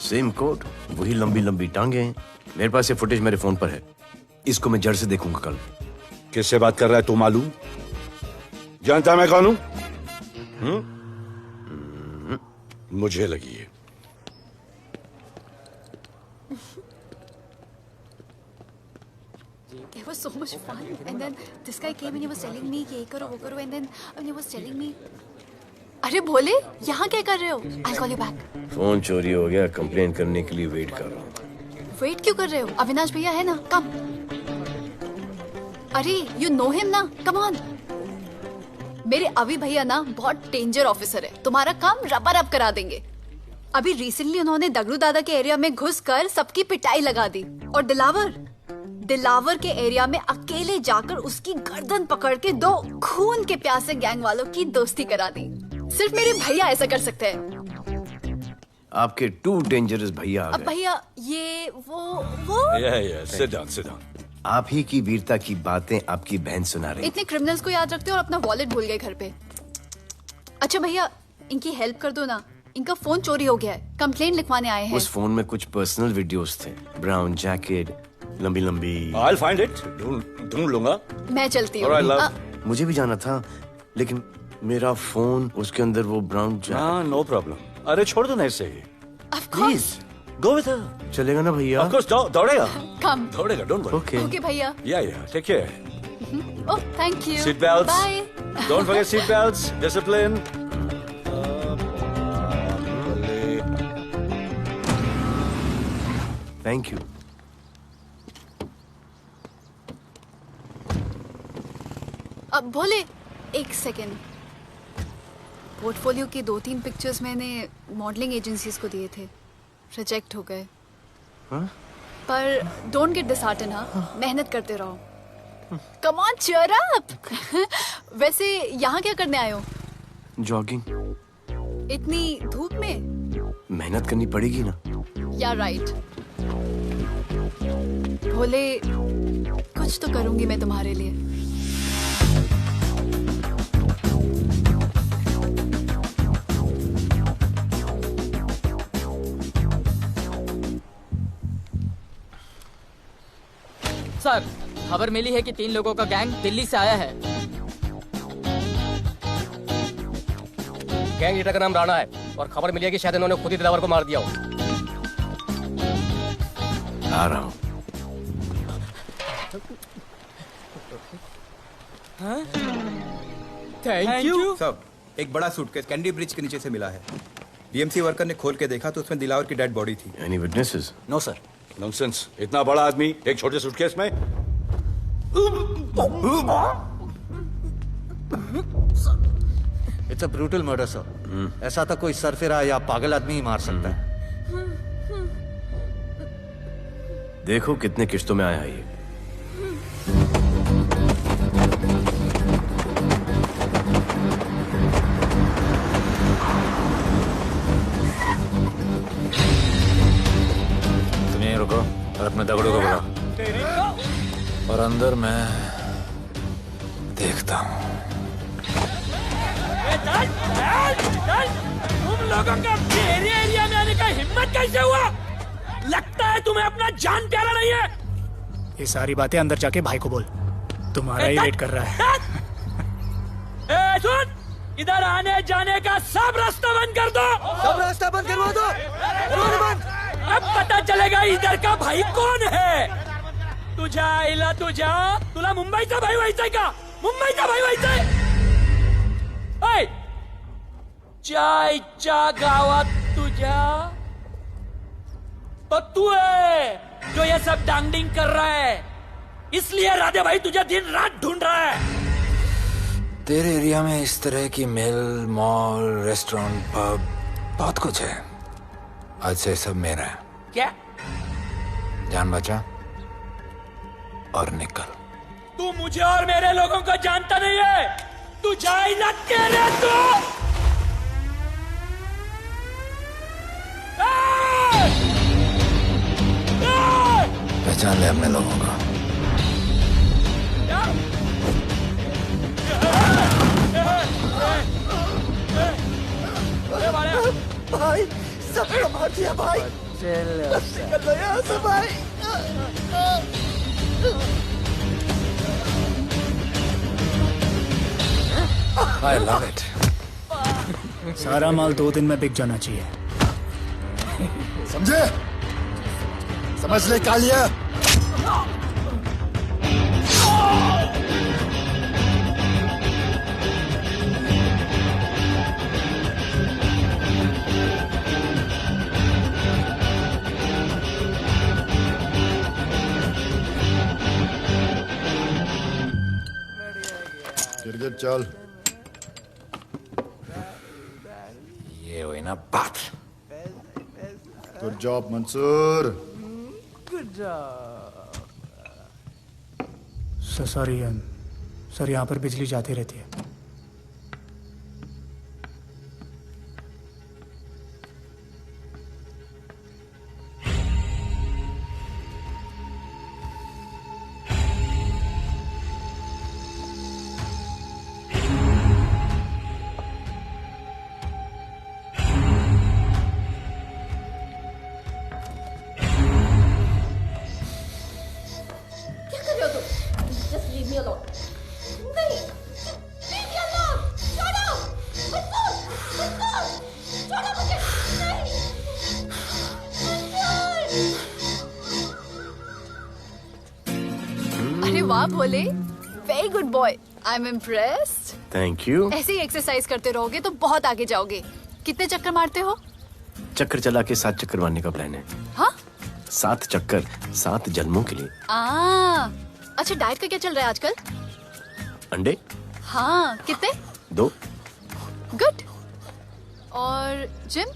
सेम कोट, वही लंबी लंबी टांगे हैं। मेरे पास ये फुटेज मेरे फोन पर है, इसको मैं जड़ से देखूंगा कल। किससे बात कर रहा है तू? मालूम? जानता मैं कौन हूं? मुझे लगी है। It was so much fun, and then this guy came and he was telling me ये करो वो करो, and then he was telling me, अरे भोले यहाँ क्या कर रहे हो? I'll call you back. Phone चोरी हो गया, कंप्लेन करने के लिए वेट कर रहा हूँ। वेट क्यों कर रहे हो? अविनाश भैया है ना, कम। अरे you know him ना, come on. मेरे अभी भैया ना बहुत डेंजर ऑफिसर है, तुम्हारा काम रबा-रब करा देंगे। अभी रिसेंटली उन्होंने दगड़ू दादा के एरिया में घुसकर सबकी पिटाई लगा दी, और दिलावर के एरिया में अकेले जाकर उसकी गर्दन पकड़ के 2 खून के प्यासे गैंग वालों की दोस्ती करा दी। सिर्फ मेरे भैया ऐसा कर सकते हैं। आपके 2 डेंजरस भैया आ अब गए। भैया ये वो सिट डाउन। आप ही की वीरता की बातें आपकी बहन सुना रही। इतने क्रिमिनल्स को याद रखते हो और अपना वॉलेट भूल गए घर पे। अच्छा भैया, इनकी हेल्प कर दो ना, इनका फोन चोरी हो गया है, कंप्लेंट लिखवाने आए हैं। उस फोन में कुछ पर्सनल वीडियोस थे, ब्राउन जैकेट, लंबी लंबी। I'll find it. ढूंढ लूंगा। मैं चलती हूँ। Alright, love. मुझे भी जाना था, लेकिन मेरा फोन, उसके अंदर वो ब्राउन जैकेट। हाँ, नो प्रॉब्लम। अरे छोड़ दो ना इसे। Please go with her. चलेगा ना भैया? Of course, दौड़ेगा। कम। दौड़ेगा, डोंट वरी। ओके भैया। Yeah, take care. Oh thank you. Seat belts. Bye. Don't forget seat belts. Discipline. Thank you. अब भोले एक सेकेंड, पोर्टफोलियो की 2-3 पिक्चर्स मैंने मॉडलिंग एजेंसीज को दिए थे, रिजेक्ट हो गए। पर डोंट गेट डिसहार्टन, हाँ, मेहनत करते रहो। Come on cheer up. वैसे यहाँ क्या करने आए हो? जॉगिंग। इतनी धूप में? मेहनत करनी पड़ेगी ना। या राइट। भोले कुछ तो करूंगी मैं तुम्हारे लिए। सर, खबर मिली है कि 3 लोगों का गैंग दिल्ली से आया है। गैंग लीडर का नाम राणा है और खबर मिली है कि शायद इन्होंने खुद ही दिलावर को मार दिया हो। आ रहा हूँ। Thank you. सब एक बड़ा सूटकेस कैंडी ब्रिज के नीचे से मिला है। बीएमसी वर्कर ने खोल के देखा तो उसमें दिलावर की डेड बॉडी थी। Any witnesses? No sir. Nonsense. इतना बड़ा आदमी एक छोटे सूटकेस में? It's a brutal murder sir. ऐसा तो कोई सरफिरा या पागल आदमी ही मार सकता है। देखो कितने किश्तों में आया है ये। तुम यहीं रुको और अपने दगड़ों को बुलाओ, और अंदर मैं देखता हूँ। तुम लोगों का मेरे एरिया में आने का हिम्मत कैसे हुआ? लगता है तुम्हें अपना जान प्यारा नहीं है। ये सारी बातें अंदर जाके भाई को बोल, तुम्हारा ही वेट कर रहा है। ए, सुन, इधर आने जाने का सब रास्ता बंद कर दो। सब रास्ता बंद करवा दो। करवाने बंद। अब पता चलेगा इधर का भाई कौन है। तुझा इला तुझा तुला मुंबईचा भाई व्हायचाय का? मुंबईचा भाई व्हायचाय? ऐ चायच्या गावात तुझ्या तो तू है जो ये सब डांगडिंग कर रहा है, इसलिए राधे भाई तुझे दिन रात ढूंढ रहा है। तेरे एरिया में इस तरह की मिल, मॉल, रेस्टोरेंट, पब बहुत कुछ है। आज से सब मेरा है। क्या? जान बचा और निकल। तू मुझे और मेरे लोगों को जानता नहीं है। तू जाए ना तेरे तू। पहचान ले अपने लोगों को। भाई सबको मार दिया भाई। निकल लो यहाँ से भाई। I love it. सारा माल 2 दिन में बिक जाना चाहिए। समझे? समझ ले कालिया। गिरगिट चल। ये हुई ना बात। Good job Mansoor. Good job. Sorry sir, यहाँ पर बिजली जाती रहती है। अरे वाह Bhole, very good boy. I am impressed. Thank you. ऐसे ही एक्सरसाइज करते रहोगे तो बहुत आगे जाओगे। कितने चक्कर मारते हो? चक्कर चला के 7 चक्कर मारने का प्लान है। हाँ? 7 चक्कर 7 जन्मों के लिए। अच्छा, डाइट का क्या चल रहा है आजकल? अंडे? हाँ, कितने? 2 गुड। और जिम?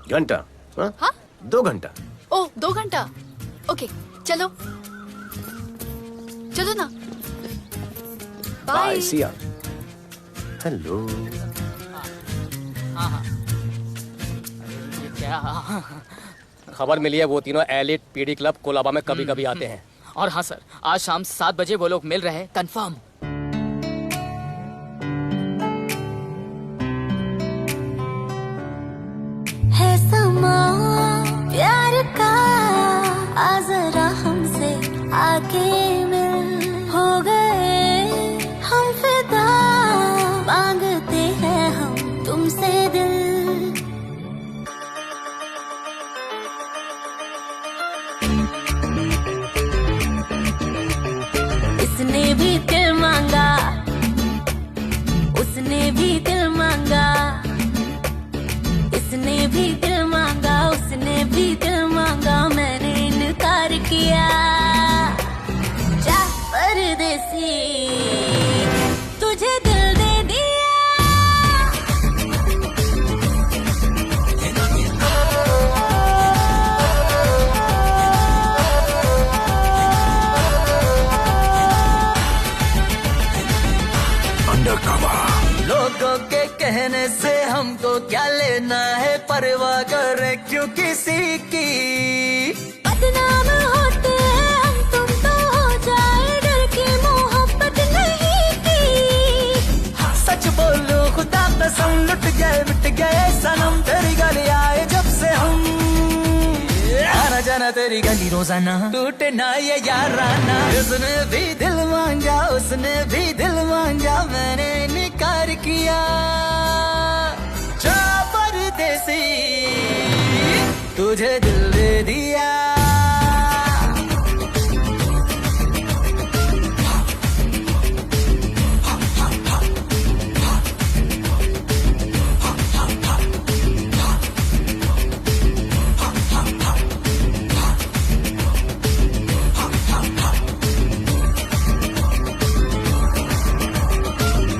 घंटा। हाँ? 2 घंटा। ओह, 2 घंटा। ओके, चलो चलो ना। बाय, सी या। हेलो। क्या खबर मिली है? वो तीनों एलिट पीडी क्लब कोलाबा में कभी कभी आते हैं। और हाँ सर, आज शाम 7 बजे वो लोग मिल रहे हैं, कंफर्म। है समा प्यार का, आ जरा हमसे आके मिल। हो गए हम फिदा, मांगते हैं हम तुमसे दिल। इसने भी दिल मांगा, उसने भी दिल मांगा, इसने भी दिल मांगा, उसने भी दिल मांगा, मैंने इनकार किया। जा परदेसी, तुझे दिल दे दिया। लोगों के कहने से हमको क्या लेना है, परवाह करे क्यों किसी की। बदनाम होते हैं हम, तुम तो हो जाए, डर की मोहब्बत नहीं की। हाँ, सच बोलो खुदा कसम, लुट गए मिट गए सनम, तेरी गली आए जब से हम। आना जाना तेरी गली रोजाना, टूटे ना ये याराना। उसने भी दिल मांगा, उसने भी दिल मांगा, मैंने इनकार किया जा परदेसी, तुझे दिल दे दिया।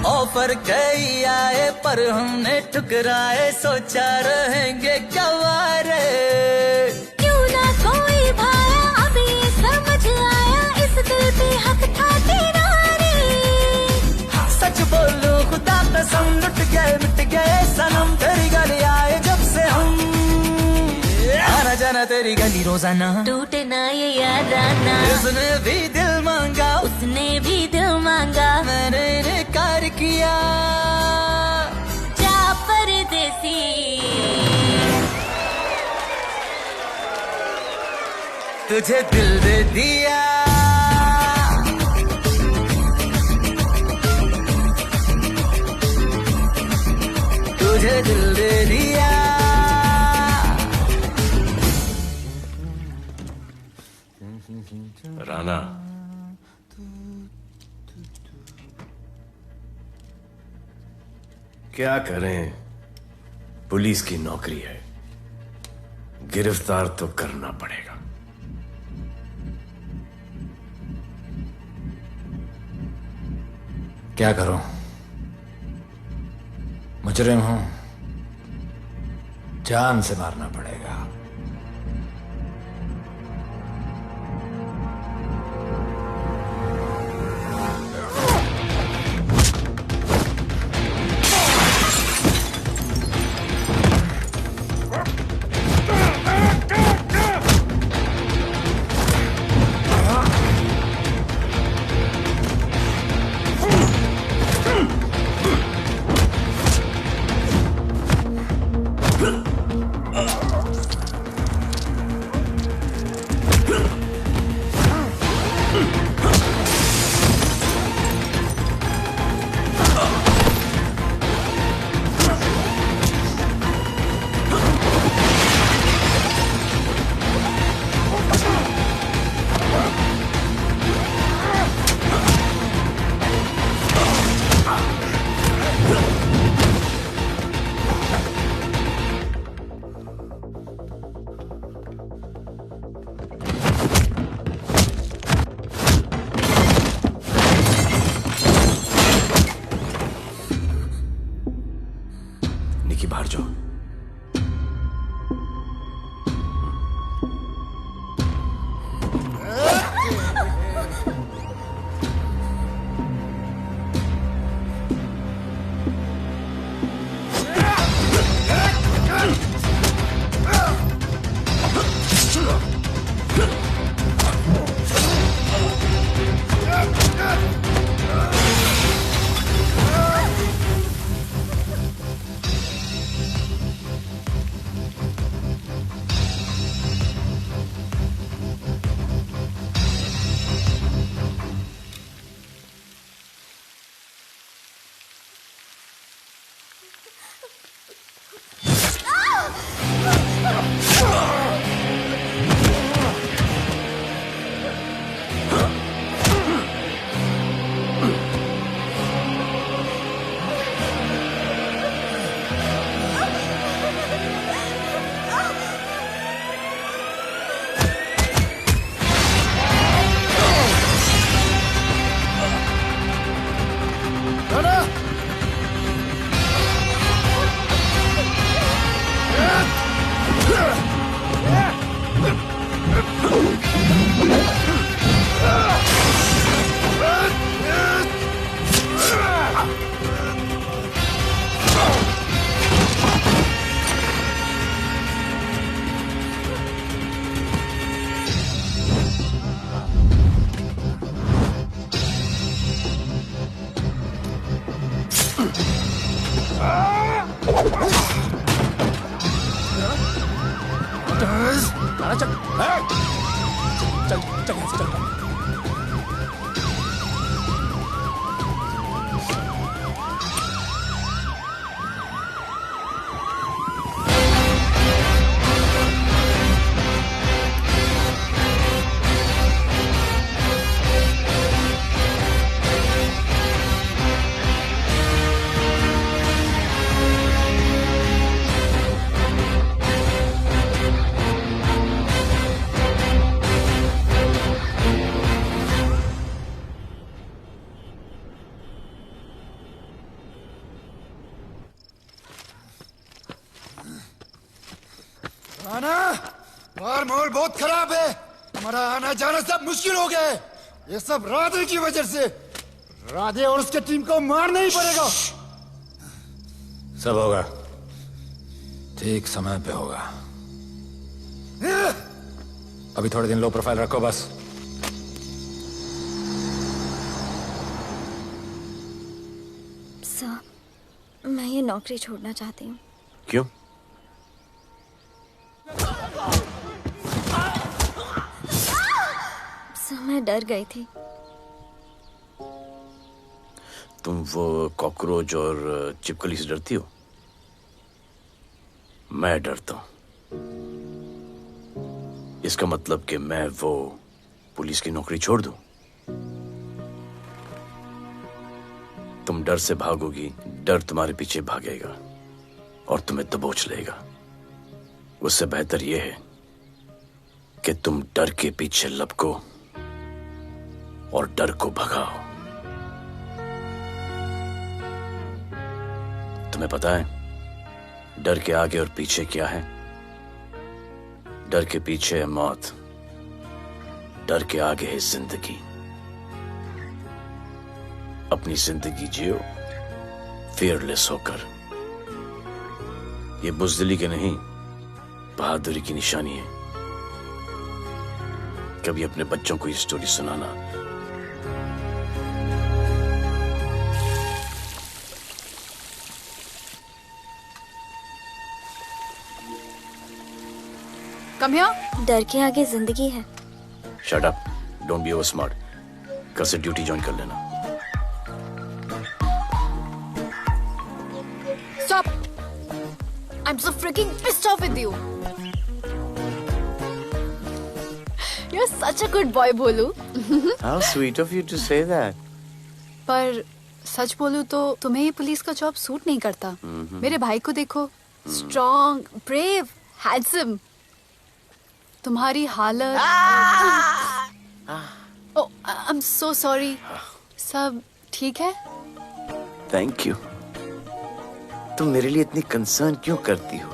ऑफर कई आए पर हमने ठुकराए, सोचा रहेंगे क्या वारे। क्यों ना कोई भाया, अब ये समझ आया, इस दिल पे हक था तेरा रे। सच बोलो खुदा कसम, लुट गए मिट गए सनम, तेरी गली आए जब से हम, आना जाना तेरी गली रोजाना, टूटे ना ये याराना। उसने भी दिल मांगा, उसने भी दिल मांगा, मैंने इनकार किया जा परदेसी। तुझे दिल दे दिया। तुझे दिल दे दिया। राना, क्या करें, पुलिस की नौकरी है, गिरफ्तार तो करना पड़ेगा। क्या करूं, मुजरिम हूं, जान से मारना पड़ेगा। निकी बाहर जाओ। राना, बाहर माहौल बहुत खराब है। हमारा आना जाना सब मुश्किल हो गया है। ये सब राधे की वजह से। राधे और उसके टीम को मारना ही पड़ेगा। सब होगा, ठीक समय पे होगा। अभी थोड़े दिन लो प्रोफाइल रखो बस। सर, मैं ये नौकरी छोड़ना चाहती हूँ। क्यों? सर, मैं डर गई थी। तुम वो कॉकरोच और चिपकली से डरती हो? मैं डरता हूं। इसका मतलब कि मैं वो पुलिस की नौकरी छोड़ दूं? तुम डर से भागोगी, डर तुम्हारे पीछे भागेगा और तुम्हें दबोच लेगा। उससे बेहतर यह है कि तुम डर के पीछे लपको और डर को भगाओ। तुम्हें पता है डर के आगे और पीछे क्या है? डर के पीछे है मौत, डर के आगे है जिंदगी। अपनी जिंदगी जियो फियरलेस होकर। ये बुज़दिली के नहीं, बहादुरी की निशानी है। कभी अपने बच्चों को ये स्टोरी सुनाना। Come here. डर के आगे जिंदगी है। Shut up, don't be over smart. कल से ड्यूटी ज्वाइन कर लेना। Stop! I'm so freaking pissed off with you. You're such a good boy, बोलू। How sweet of you to say that. पर सच बोलूं तो तुम्हें ये पुलिस का जॉब सूट नहीं करता। मेरे भाई को देखो, स्ट्रॉन्ग, ब्रेव, हैंडसम। तुम्हारी हालत। ओह, आई एम सो सॉरी। सब ठीक है? Thank you. तुम मेरे लिए इतनी कंसर्न क्यों करती हो?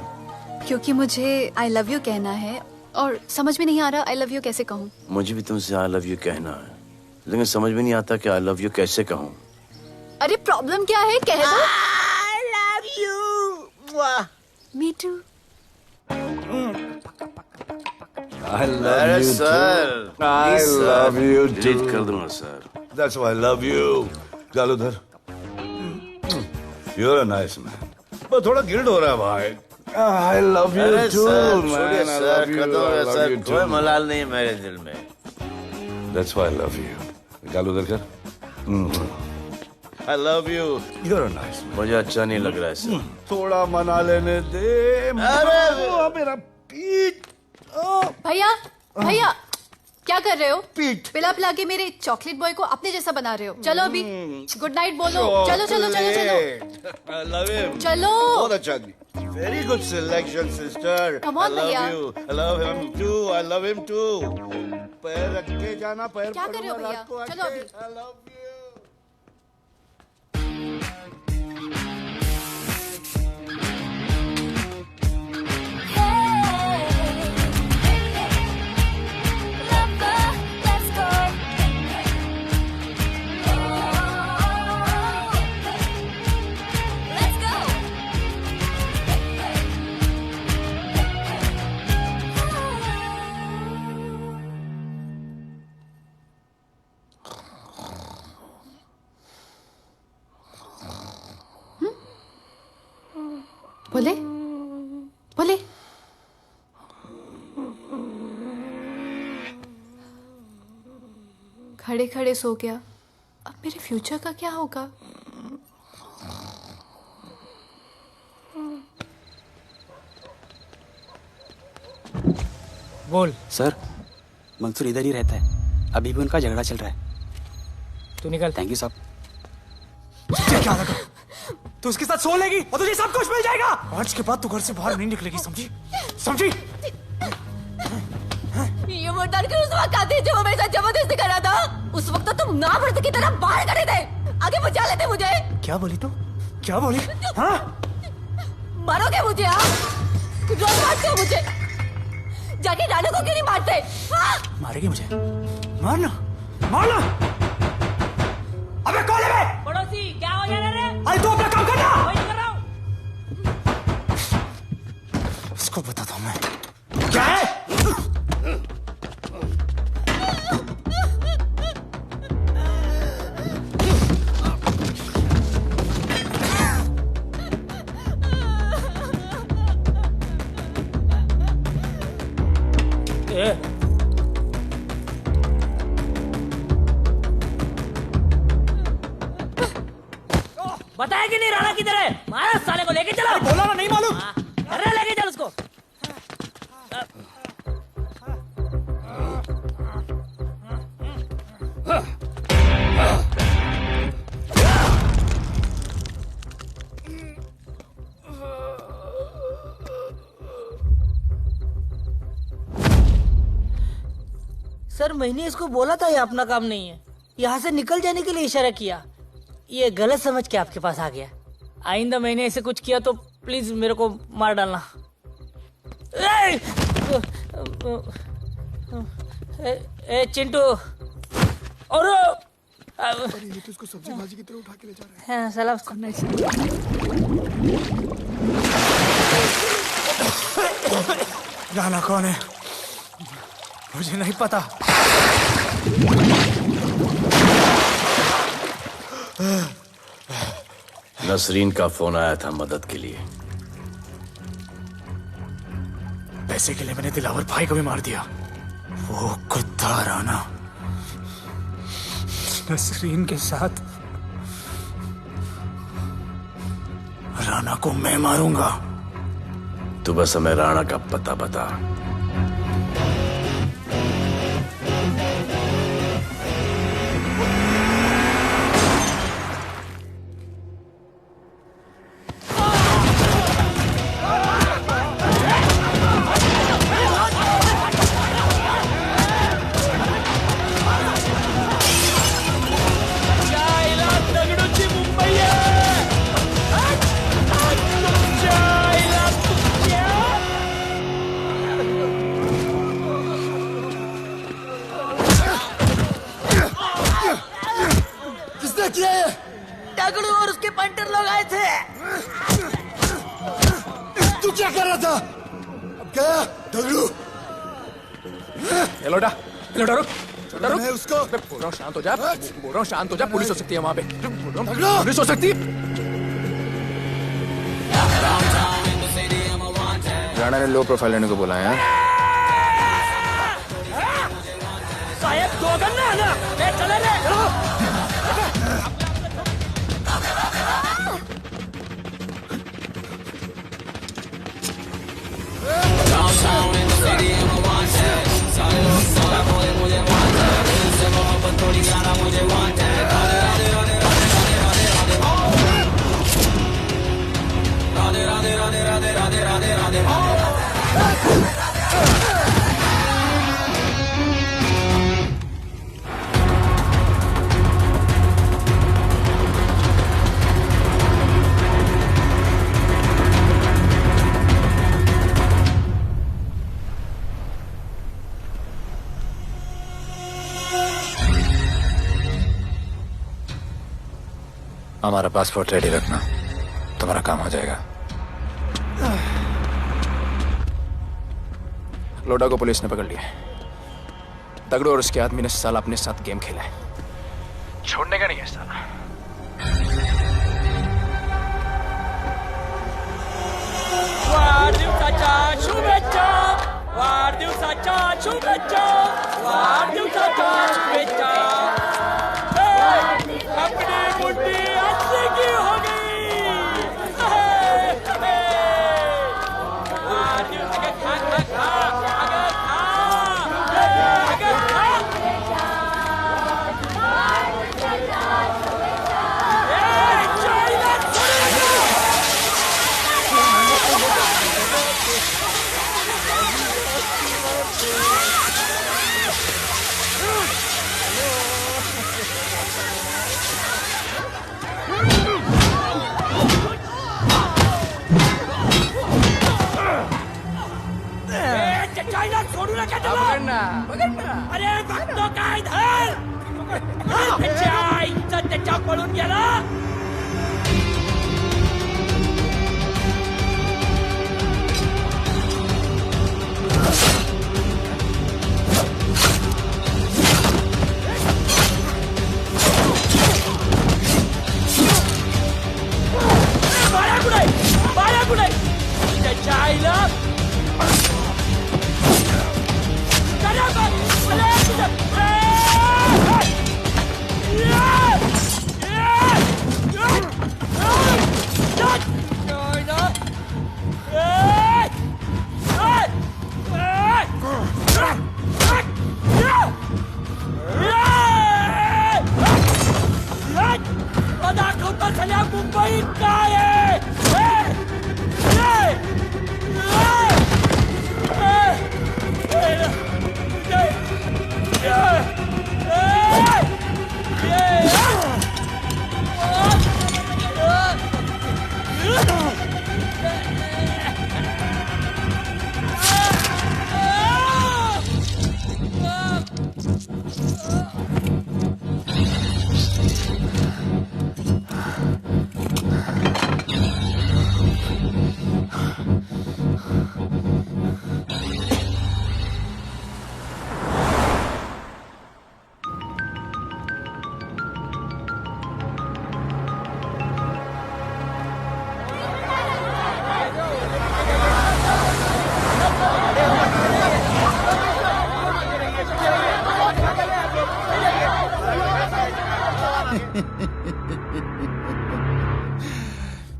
क्योंकि मुझे आई लव यू कहना है और समझ में नहीं आ रहा आई लव यू कैसे कहूँ। मुझे भी तुमसे आई लव यू कहना है, लेकिन समझ में नहीं आता कि आई लव यू कैसे कहूँ। अरे प्रॉब्लम क्या है, कह दो। I love you. Me too. I love you sir. too. I love you too. Delete कर दूंगा sir. That's why I love you. चल उधर। You're a nice man. पर थोड़ा गिल्ड हो रहा है भाई। I love you too, man. I love you. I love you too. कोई मलाल नहीं है मेरे दिल में। That's why I love you. निकाल उधर कर। I love you. You're a nice man. मुझे अच्छा नहीं लग रहा है सर। थोड़ा मना लेने दे। अरे मेरा पीठ। भैया, भैया, क्या कर रहे हो? पिला पिला के मेरे चॉकलेट बॉय को अपने जैसा बना रहे हो। चलो अभी गुड नाइट बोलो। चलो चलो चलो चलो। I love him. चलो। बहुत अच्छा आदमी। Very good selection, sister. Come on, I love भैया। you. I love him too. I love him too. पैर रख के जाना, पैर क्या कर रहे हो पकड़ना, भैया? रात को चलो आके। अभी। I love you. बोले बोले। खड़े खड़े सो गया। अब मेरे फ्यूचर का क्या होगा? बोल। सर, मंसूर इधर ही रहता है। अभी भी उनका झगड़ा चल रहा है। तू निकल। थैंक यू साहब। क्या लगा? तू उसके साथ सो लेगी और तुझे सब कुछ मिल जाएगा। आज के बाद तू घर से बाहर नहीं निकलेगी, समझी? समझी? ये मुर्दार के उस वक्त आते जो वो मेरे साथ जबरदस्ती कर रहा था, उस वक्त तो तुम ना मर्द की तरह बाहर खड़े थे, आगे बचा लेते मुझे। क्या बोली तू? क्या बोली? हाँ? मारोगे मुझे? आप रोज मारते हो मुझे। जाके राणा को क्यों नहीं मारते? हाँ? मारेगी मुझे? मारना, मारना। अबे कौन है बे? पड़ोसी क्या हो जा रहा है? अरे तू अपना काम करना। वही नहीं कर रहा हूँ। इसको बताता हूँ मैं। क्या है? बताया कि नहीं राणा किधर है? मारा साले को, लेके चलो। बोला ना नहीं मालूम। अरे लेके चल उसको। सर मैंने इसको बोला था ये अपना काम नहीं है, यहाँ से निकल जाने के लिए इशारा किया, ये गलत समझ के आपके पास आ गया। आइंदा मैंने ऐसे कुछ किया तो प्लीज मेरे को मार डालना। ए चिंटू और ये तो इसको सब्जी भाजी की तरह उठा के ले जा रहा है। हाँ साला उसको राणा कौन है मुझे नहीं पता। नसरीन का फोन आया था मदद के लिए। पैसे के लिए मैंने दिलावर भाई को भी मार दिया। वो कुत्ता राणा नसरीन के साथ, राणा को मैं मारूंगा। तू बस हमें राणा का पता बता। दगड़ू और उसके पंटर लोग आए थे। तू क्या कर रहा था? अब गया दगड़ू। लोटा रुक रुक। मैं उसको बोल रहा हूँ शांत हो जा, बोल रहा हूँ शांत हो जा। पुलिस हो सकती है वहाँ पे, दगड़ू। पुलिस हो सकती है। राणा ने लो प्रोफाइल लेने को बोला है। साहब दो गन्ना है ना, ले चले रे। हमारा पासपोर्ट रेडी रखना, तुम्हारा काम हो जाएगा। लोडा को पुलिस ने पकड़ लिया। दगड़ू और उसके आदमी ने साला अपने साथ गेम खेला है, छोड़ने का नहीं है साला। वाढदिवसाच्या शुभेच्छा, वाढदिवसाच्या शुभेच्छा, वाढदिवसाच्या शुभेच्छा। अपनी मुट्ठी अच्छी की हो गई। अगर खा खा खा, अगर खा, अगर खा। अरे बघतो काय धर त्याच्या आईचं त्याच्या पळून गेला बाळा कुठे त्याच्या आईला दाखवता झाल्या मुंबईत काय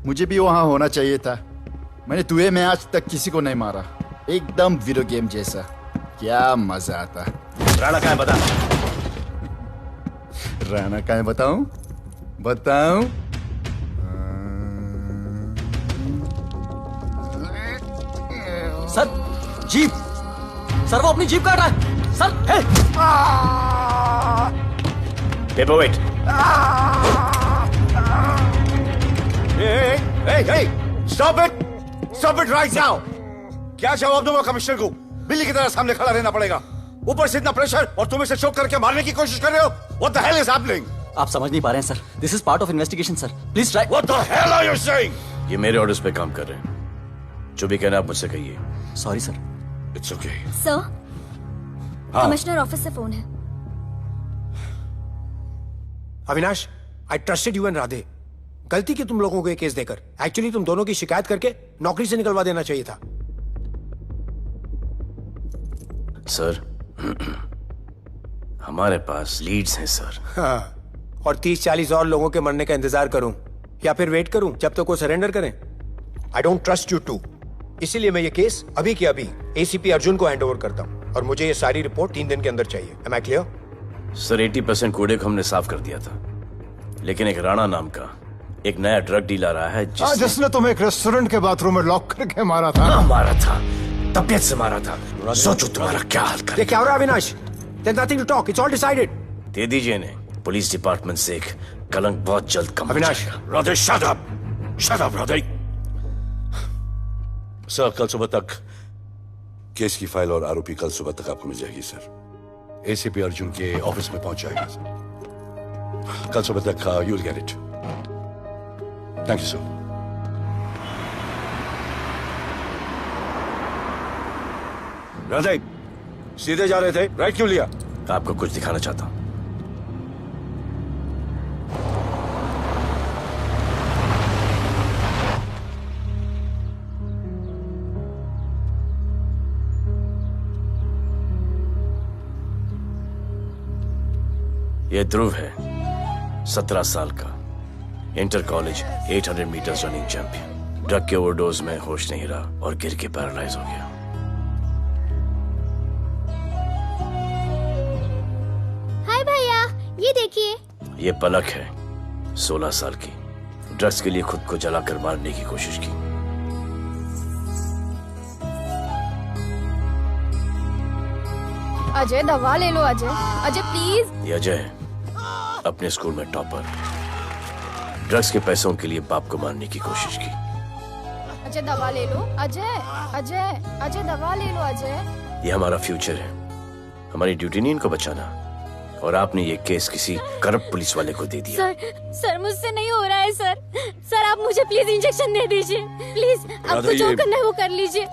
मुझे भी वहां होना चाहिए था। मैंने तुए में आज तक किसी को नहीं मारा। एकदम वीडियो गेम जैसा। क्या मजा आता। राणा कहाँ है बता। राणा कहाँ है बताऊं? बताऊं? सर जीप सर वो अपनी जीप काट रहा है sir. Paper weight. Hey, stop it right now! क्या जवाब दूंगा कमिश्नर को? बिल्ली की तरह सामने खड़ा रहना पड़ेगा। ऊपर से इतना प्रेशर और तुम इसे चोक करके मारने की कोशिश कर रहे हो? What the hell is happening? आप समझ नहीं पा रहे हैं sir. This is part of investigation sir. Please try. What the hell are you saying? ये मेरे ऑर्डर्स पे काम कर रहे हैं। जो भी कहना आप मुझसे कहिए। Sorry sir. It's okay. Sir commissioner office से फोन है। Avinash, I trusted you and Radhe. गलती की तुम लोगों को ये केस देकर। एक्चुअली तुम दोनों की शिकायत करके नौकरी से निकलवा देना चाहिए था। सर हमारे पास लीड्स हैं सर। हाँ, और 30-40 और लोगों के मरने का इंतजार करूं या फिर वेट करूं जब तक वो सरेंडर करें? I don't trust you too. इसीलिए मैं ये केस अभी के अभी एसीपी अर्जुन को हैंड ओवर करता हूं और मुझे ये सारी रिपोर्ट 3 दिन के अंदर चाहिए। M I clear? सर 80% कूड़े को हमने साफ कर दिया था, लेकिन एक राणा नाम का एक नया ड्रग डीलर आया है जिसने तुम्हें एक रेस्टोरेंट के बाथरूम में लॉक करके मारा था। हाँ, मारा था, तबीयत से मारा था। सोचो तुम्हारा क्या हाल कर। ये क्या हो रहा है Avinash? There's nothing to talk. It's all decided. दे दीजिए इन्हें। पुलिस डिपार्टमेंट से एक कलंक बहुत जल्द कम हो अविनाश, जाएगा। Radhe shut up! Shut up, Radhe. Sir कल सुबह तक केस की फाइल और आरोपी कल सुबह तक आपको मिल जाएगी सर। एसीपी अर्जुन के ऑफिस में पहुंच जाएगा सर। कल सुबह तक you will get it. Thank you sir. Radhe सीधे जा रहे थे, राइट क्यों लिया? आपको कुछ दिखाना चाहता हूं। ये ध्रुव है, 17 साल का, inter college 800 metres running champion. Drug के ओवरडोज में होश नहीं रहा और गिर के पैरालाइज हो गया। हाय भैया, ये देखिए। ये पलक है, 16 साल की, ड्रग्स के लिए खुद को जलाकर मारने की कोशिश की। अजय दवा ले लो। अजय, अजय प्लीज। ये अजय है, अपने स्कूल में टॉपर। ड्रग्स के पैसों के लिए बाप को मारने की कोशिश की। अजय दवा ले लो। अजय, अजय, अजय दवा ले लो। अजय, ये हमारा फ्यूचर है, हमारी ड्यूटी नहीं इनको बचाना, और आपने ये केस किसी करप्ट पुलिस वाले को दे दिया। सर मुझसे नहीं हो रहा है सर। सर आप मुझे प्लीज इंजेक्शन दे दीजिए प्लीज। आपको जो करना है वो कर लीजिए।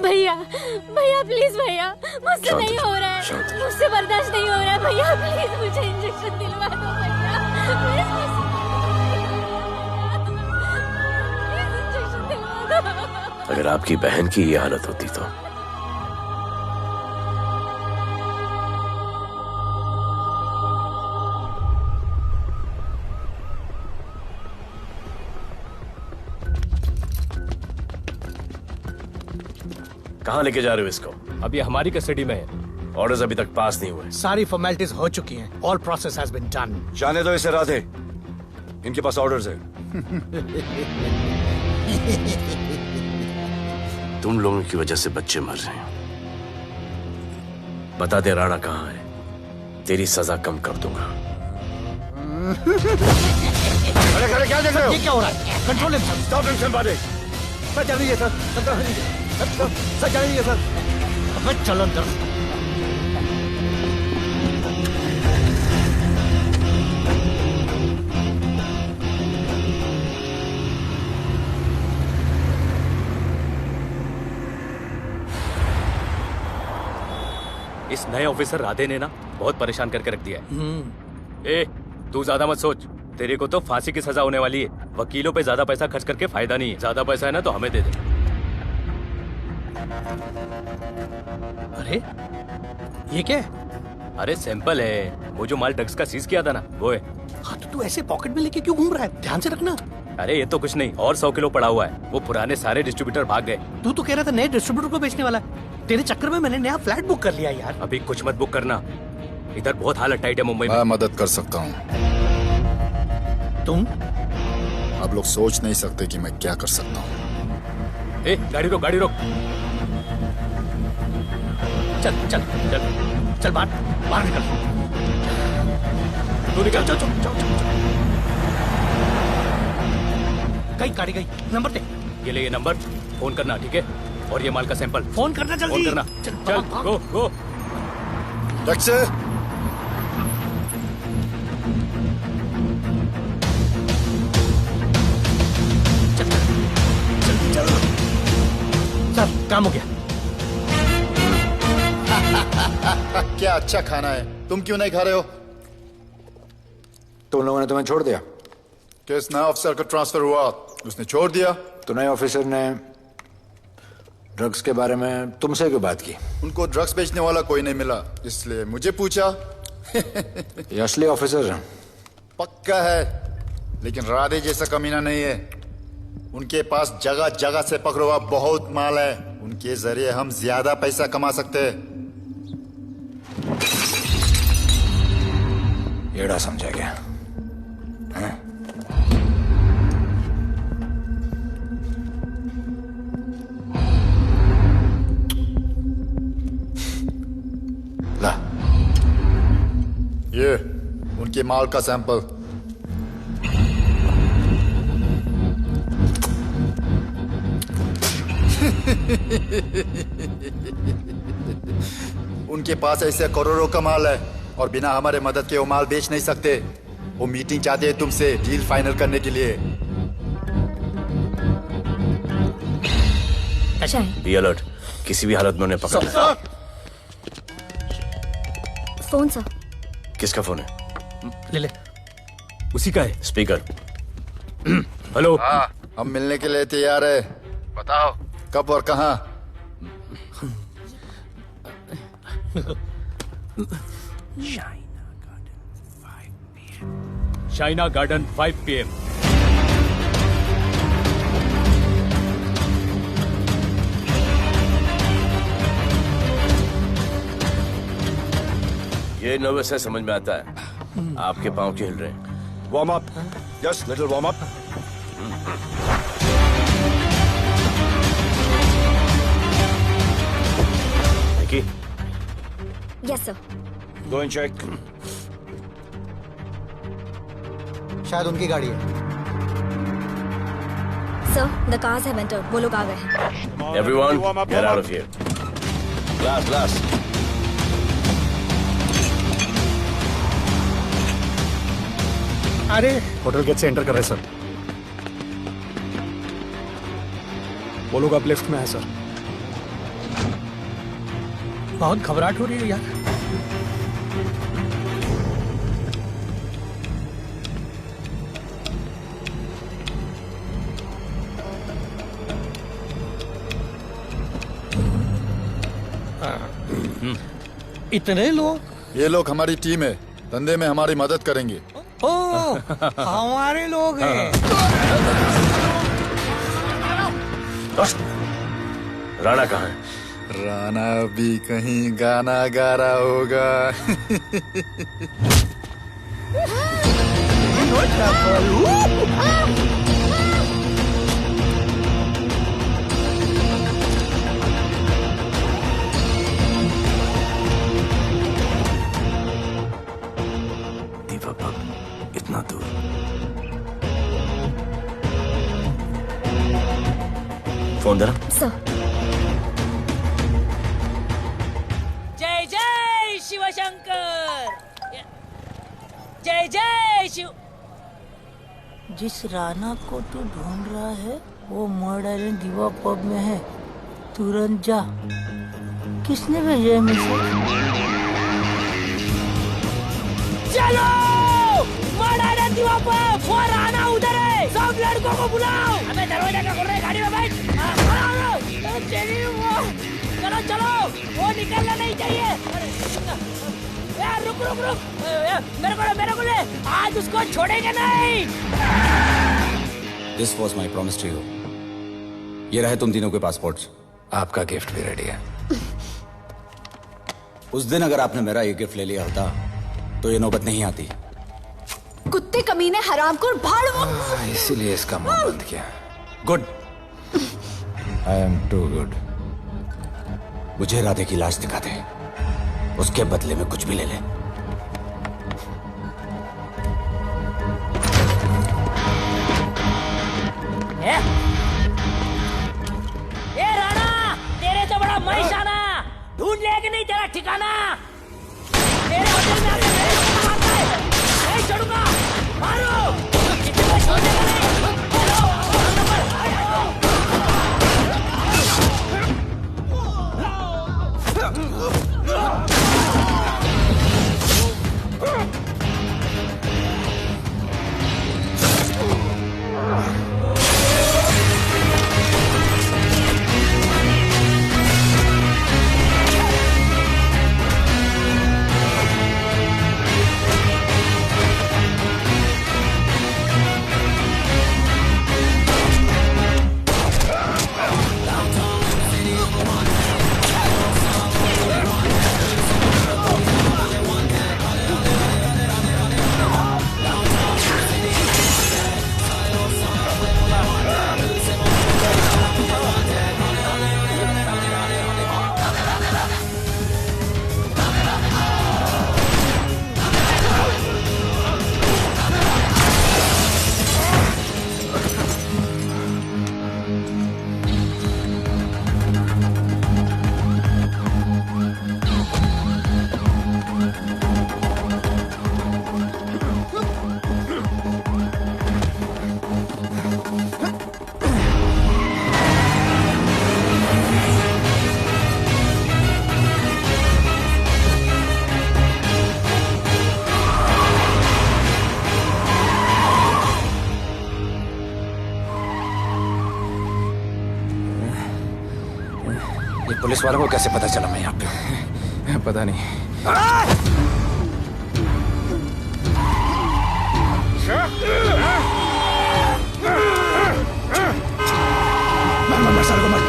भैया भैया प्लीज भैया, मुझसे नहीं हो रहा है, मुझसे बर्दाश्त नहीं हो रहा है भैया, प्लीज मुझे इंजेक्शन दिलवा दो भैया, प्लीज इंजेक्शन दिलवा दो। अगर आपकी बहन की ये हालत होती तो कहाँ लेके जा रहे हो इसको? अभी हमारी कस्टडी में है। ऑर्डर्स अभी तक पास नहीं हुए। सारी फॉर्मेलिटीज हो चुकी हैं। All process has been done. जाने दो इसे राधे, इनके पास ऑर्डर्स है। तुम लोगों की वजह से बच्चे मर रहे हैं। बता दे राणा कहाँ है, तेरी सजा कम कर दूंगा। अरे क्या देख रहे हो? ये क्या हो रहा है? Control himself. Stop him somebody. Sir चल लीजिए सर। सर चल लीजिए सर। अबे चलो अंदर। इस नए ऑफिसर राधे ने ना बहुत परेशान करके रख दिया है। ए, तू ज्यादा मत सोच, तेरे को तो फांसी की सजा होने वाली है। वकीलों पे ज्यादा पैसा खर्च करके फायदा नहीं है। ज्यादा पैसा है ना तो हमें दे दे। अरे ये क्या है? अरे सैंपल है, वो जो माल ड्रग्स का सीज किया था ना वो है। हाँ तो तू ऐसे पॉकेट में लेके क्यों घूम रहा है? ध्यान से रखना। अरे ये तो कुछ नहीं, और 100 किलो पड़ा हुआ है। वो पुराने सारे डिस्ट्रीब्यूटर भाग गए। तू तो कह रहा था नए डिस्ट्रीब्यूटर को बेचने वाला है। तेरे चक्कर में मैंने नया फ्लैट बुक कर लिया यार। अभी कुछ मत बुक करना, इधर बहुत हालत टाइट है मुंबई में। मैं मदद कर सकता हूँ। तुम? आप लोग सोच नहीं सकते कि मैं क्या कर सकता हूँ। ए, गाड़ी रोक, गाड़ी रोक। चल चल चल चल बाहर निकल। तू निकल। चल चल चल कहीं गाड़ी गई। नंबर दे। ये ले, ये नंबर, फोन करना ठीक है। और ये माल का सैंपल फोन करना जल्दी। फोन करना। चल गो गो। टैक्सी। सर काम हो गया। क्या अच्छा खाना है, तुम क्यों नहीं खा रहे हो? तुम लोगों ने तुम्हें छोड़ दिया? किस नए ऑफिसर का ट्रांसफर हुआ उसने छोड़ दिया? तो नए ऑफिसर ने ड्रग्स के बारे में तुमसे क्यों बात की? उनको ड्रग्स बेचने वाला कोई नहीं मिला, इसलिए मुझे पूछा। ये असली ऑफिसर है? पक्का है, लेकिन राधे जैसा कमीना नहीं है। उनके पास जगह जगह से पकड़ा हुआ बहुत माल है, उनके जरिए हम ज्यादा पैसा कमा सकते हैं। येड़ा समझा क्या? हैं? ला, ये उनके माल का सैंपल। उनके पास ऐसे करोड़ों का माल है और बिना हमारे मदद के वो माल बेच नहीं सकते। वो मीटिंग चाहते हैं तुमसे डील फाइनल करने के लिए। बी अलर्ट, किसी भी हालत में उन्हें पकड़ना है। Phone sir. किसका फोन है? ले ले। उसी का है। स्पीकर। हेलो। हाँ, हम मिलने के लिए तैयार है। बताओ कब और कहाँ? Shaina garden 5 PM। ये नर्वस है, समझ में आता है। आपके पाँव क्यों हिल रहे हैं? Warm up, just little warm up. Yes sir. Go and check. शायद उनकी गाड़ी है। Sir the cars have entered. वो लोग आ गए हैं। Everyone, get out of here. Glass, glass. अरे होटल गेट से एंटर कर रहे हैं सर। वो लोग अब लेफ्ट में है सर। बहुत घबराहट हो रही है यार। इतने लोग? ये लोग हमारी टीम है, धंधे में हमारी मदद करेंगे। ओ, हमारे लोग हैं। राणा कहाँ है? राणा भी कहीं गाना गा रहा होगा। इतना दूर। फोन देना। सर। जय जय शिव शंकर, जय जय शिव। जिस राणा को तू ढूंढ रहा है वो मर्डर इन दीवा पब में है, तुरंत जा। किसने भेजा है मैसेज? चलो मर्डर इन दीवा पब, वो राणा उधर है, सब लड़कों को बुलाओ। अबे दरवाजा क्या खोल रहे, गाड़ी में बैठ। चलो चलो, वो निकलना नहीं चाहिए। यार रुक रुक रुक, मेरे को ले, आज उसको छोड़ेंगे नहीं। This was my promise to you. ये रहे तुम तीनों के पासपोर्ट्स। आपका गिफ्ट भी रेडी है। उस दिन अगर आपने मेरा ये गिफ्ट ले लिया होता तो ये नौबत नहीं आती। कुत्ते कमीने हरामखोर भाड़। इसीलिए इसका मुंह बंद किया। Good. I am too good. मुझे राधे की लाश दिखा दे, उसके बदले में कुछ भी ले ले। ए राणा, तेरे तो बड़ा मैशाना, ढूंढ लिया कि नहीं तेरा ठिकाना? तेरे होटल में आके मेरे को मारता है, नहीं छोड़ूंगा, मारो। किसी को छोड़ने का नहीं। पुलिस वालों को कैसे पता चला मैं यहाँ पे? पता नहीं। मर साले को मर।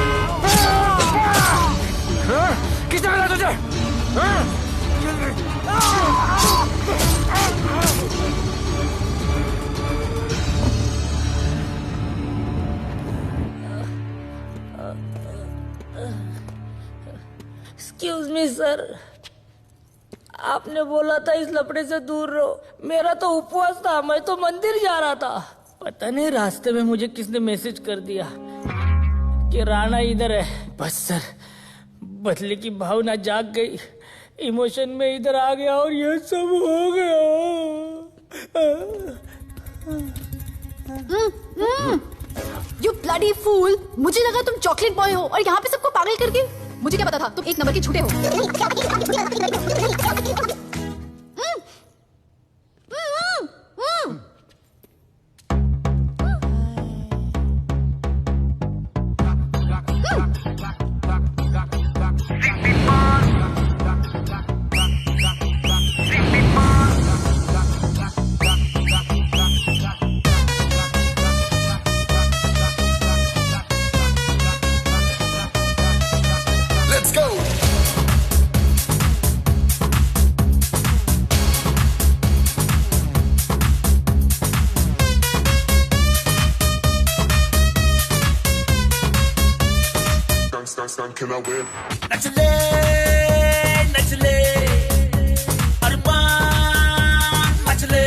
किसने मिला तुझे? एक्सक्यूज मी सर, आपने बोला था इस लफड़े से दूर रहो। मेरा तो उपवास था, मैं तो मंदिर जा रहा था। पता नहीं रास्ते में मुझे किसने मैसेज कर दिया कि राणा इधर है। बस सर, बदले की भावना जाग गई, इमोशन में इधर आ गया और ये सब हो गया। You bloody fool! मुझे लगा तुम चॉकलेट बॉय हो और यहाँ पे सबको पागल करके। मुझे क्या पता था तुम एक नंबर के झूठे हो। Can I win? नचले नचले अरमान नचले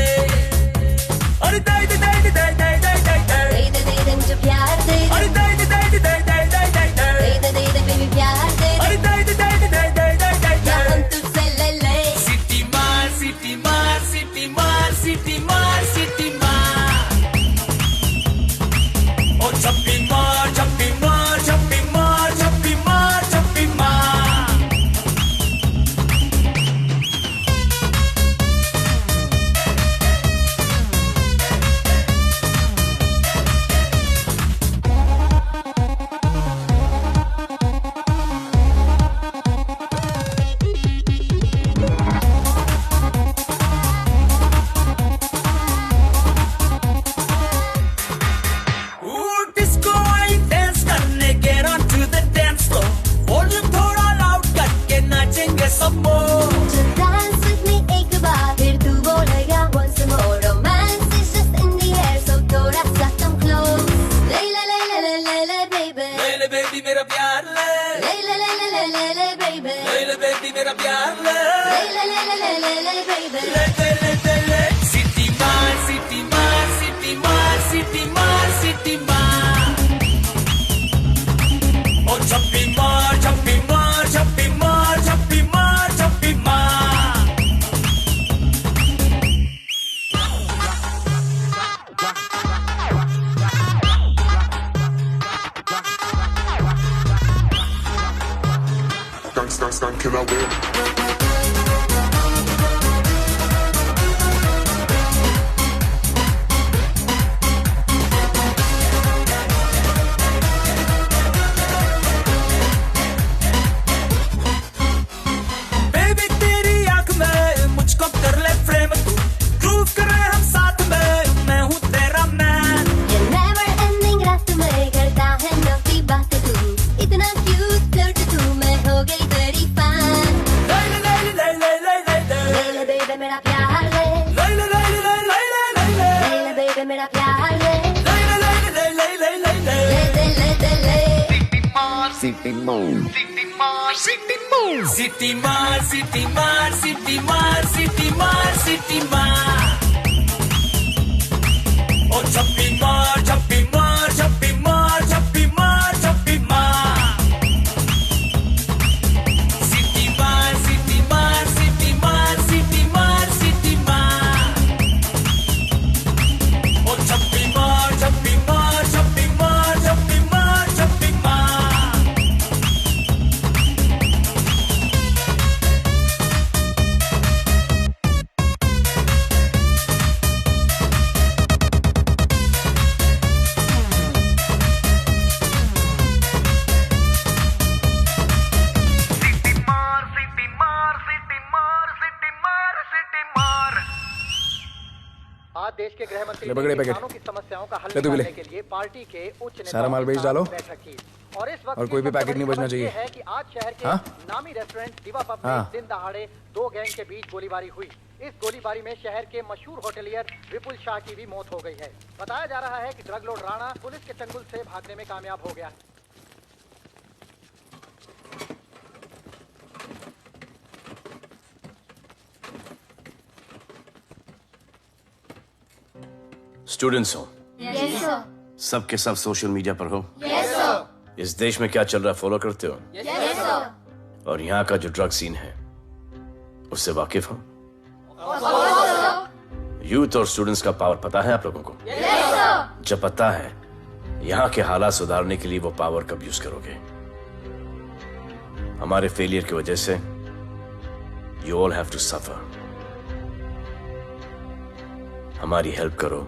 अरे दाई दाई दाई दाई दाई दाई दाई दाई दे दे मुझे प्यार दे अरे दाई दाई दाई दाई दाई दाई दाई दाई दे बेबी प्यार दे अरे दाई दाई दाई दाई दाई दाई दाई या हम तुझसे ले ले सिटी मार सिटी मार सिटी मार सिटी मार सिटी मार ओ छप्पी मार छप्पी मार छप्पी मार छप्पी मार छप्पी मार डिस्को आई डांस करने get on to the dance floor volume थोड़ा लाउड करके नाचेंगे सब मोर Just dance with me एक बार फिर तू बोलेगा once more romance is just in the air so थोड़ा सा come close ले ले ले ले ले ले ले baby ले ले बेबी मेरा प्यार ले ले ले ले ले ले ले ले baby ले ले बेबी मेरा प्यार ले ले ले ले ले ले ले ले baby ले ले ले ले ले सिटी मार सिटी मार सिटी मार सिटी मार सिटी मार ओ छप्पी मार छप्पी मार छप्पी मार छप्पी मार छप्पी मार Can I win? बेबी तेरी आंख में मुझको कर ले फ्रेम तू ग्रूव करे हम साथ में मैं हूँ तेरा मैन ये never ending रात में करता है नौकी बात तू इतना cute flirt तू मैं हो गई तेरी fan ले ले ले ले ले ले ले ले ले ले baby मेरा प्यार ले ले ले ले ले ले ले ले ले ले ले baby मेरा प्यार ले ले ले ले ले ले ले ले ले ले दे ले सिटी मार सिटी मार सिटी मार सिटी मार सिटी मार सिटी मार सिटी मार ओ छप्पी मार छप्पी मार छप्पी मार छप्पी मार छप्पी मार सिटी मार सिटी मार सिटी मार सिटी मार सिटी मार ओ छप्पी मार छप्पी मार छप्पी मार छप्पी मार छप्पी मार आज देश के गृह मंत्री ले पकड़े ने पैकेट। किसानों की समस्याओं का हल ले तू भी ले। निकालने के लिए पार्टी के उच्च नेताओं सारा माल के बेच साथ डालो। बैठक की। और इस वक्त और कोई भी पैकेट नहीं बचना चाहिए। है कि आज शहर के हाँ? नामी रेस्टोरेंट दिवा पब में हाँ। दिन दहाड़े दो गैंग के बीच गोलीबारी हुई। इस गोलीबारी में शहर के मशहूर होटलियर विपुल शाह की भी मौत हो गई है। बताया जा रहा है कि ड्रग लॉर्ड राणा पुलिस के चंगुल से भागने में कामयाब हो गया। स्टूडेंट्स हो Yes, sir. सब के सब सोशल मीडिया पर हो Yes, sir. इस देश में क्या चल रहा है फॉलो करते हो Yes, sir. और यहाँ का जो ड्रग सीन है उससे वाकिफ हो यूथ और स्टूडेंट्स का पावर पता है आप लोगों को? जब पता है, यहाँ के हालात सुधारने के लिए वो पावर कब यूज करोगे? हमारे फेलियर की वजह से you all have to suffer. हमारी हेल्प करो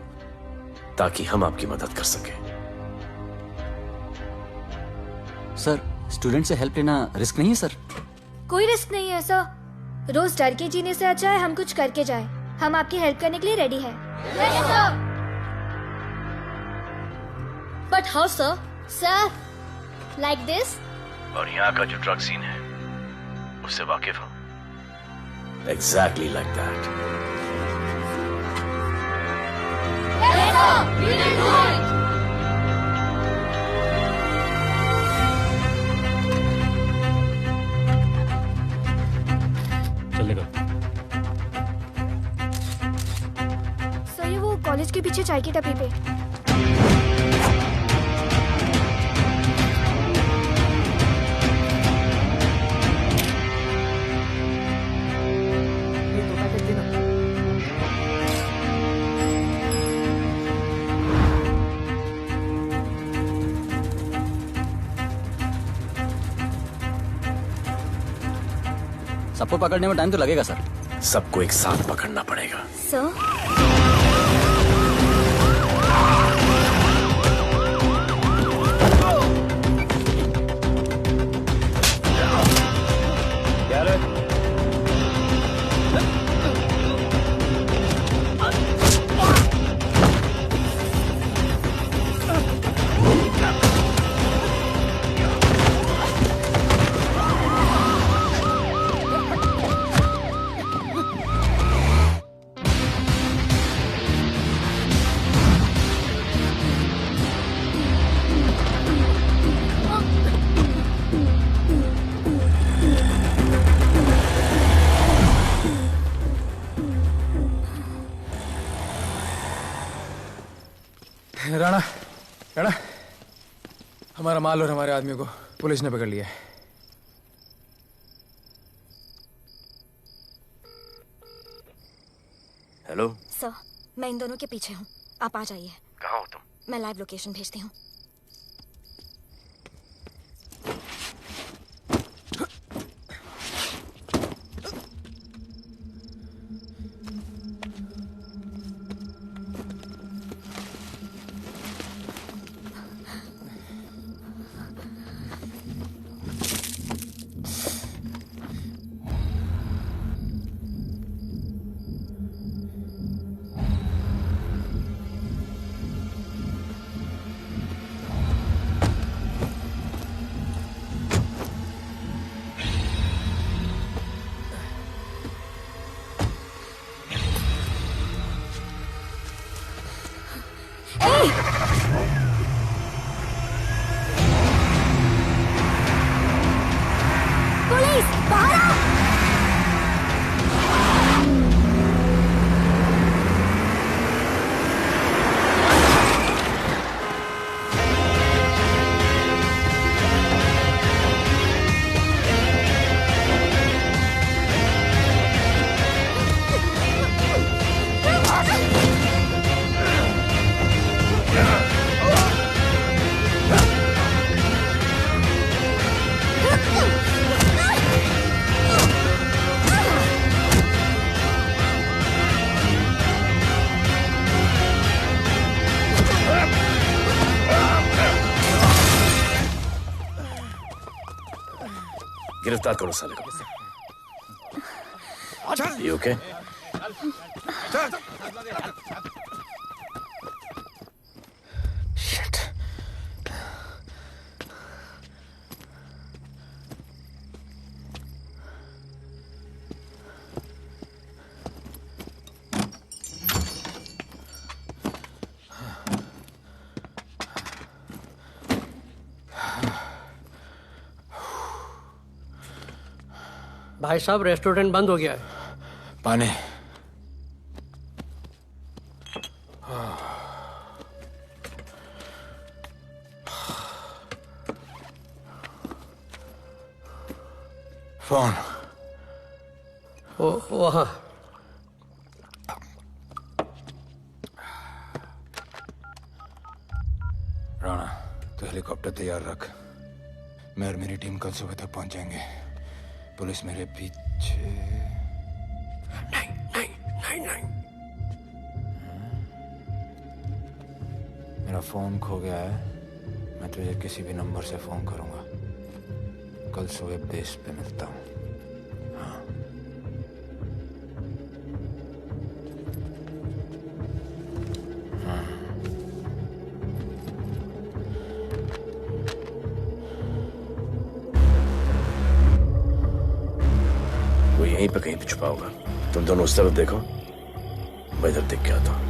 ताकि हम आपकी मदद कर सकें। सर, स्टूडेंट से हेल्प लेना रिस्क नहीं है सर? कोई रिस्क नहीं है सर। रोज डर के जीने से अच्छा है हम कुछ करके जाए। हम आपकी हेल्प करने के लिए रेडी है। But how sir? Sir, like this? और यहाँ का जो ड्रग सीन है उससे वाकिफ हो? Exactly like that. चलेगा। सर, ये वो कॉलेज के पीछे चाय की टपरी पे। सबको पकड़ने में टाइम तो लगेगा सर। सबको एक साथ पकड़ना पड़ेगा। सर, राणा, राणा, हमारा माल और हमारे आदमियों को पुलिस ने पकड़ लिया है। हेलो सर, मैं इन दोनों के पीछे हूँ। आप आ जाइए। कहाँ हो तुम? मैं लाइव लोकेशन भेजती हूँ। पुलिस, बाहर आओ! गिरफ्तार करो साले को। You okay? Shit. भाई साहब, रेस्टोरेंट बंद हो गया है। पानी। फोन। वहाँ। हेलीकॉप्टर तैयार रख। मैं और मेरी टीम कल सुबह तक पहुंच जाएंगे। पुलिस मेरे पीछे नहीं। मेरा फोन खो गया है। मैं तुझे किसी भी नंबर से फोन करूंगा। कल सुबह बेस पे मिलता हूँ। हाँ। वो यहीं पे कहीं पे छुपा होगा। तुम दोनों उस तरफ देखो, मैं इधर देख के आता हूँ।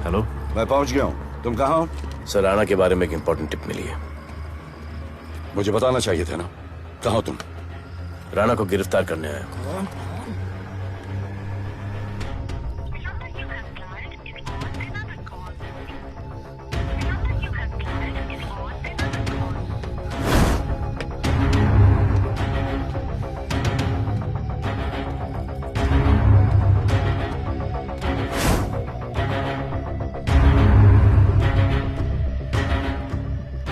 हेलो, मैं पहुंच गया हूं। तुम कहाँ हो? सर, राणा के बारे में एक इंपॉर्टेंट टिप मिली है। मुझे बताना चाहिए था ना। कहाँ हो तुम? राणा को गिरफ्तार करने आया हूं।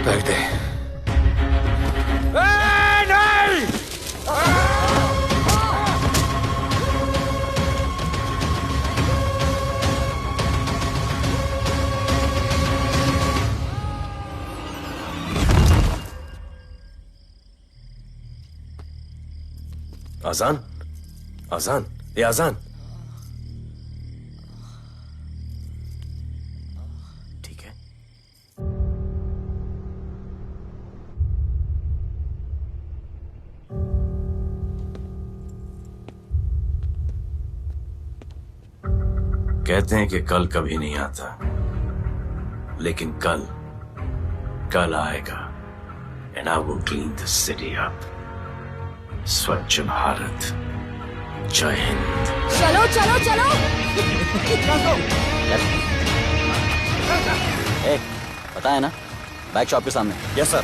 रख दे। आजान, आजान, ये आजान। ठीक है। कहते हैं कि कल कभी नहीं आता, लेकिन कल आएगा। And I will clean the city up. स्वच्छ भारत। जय हिंद। चलो चलो चलो। पता है ना, बाइक शॉप के सामने। Yes sir.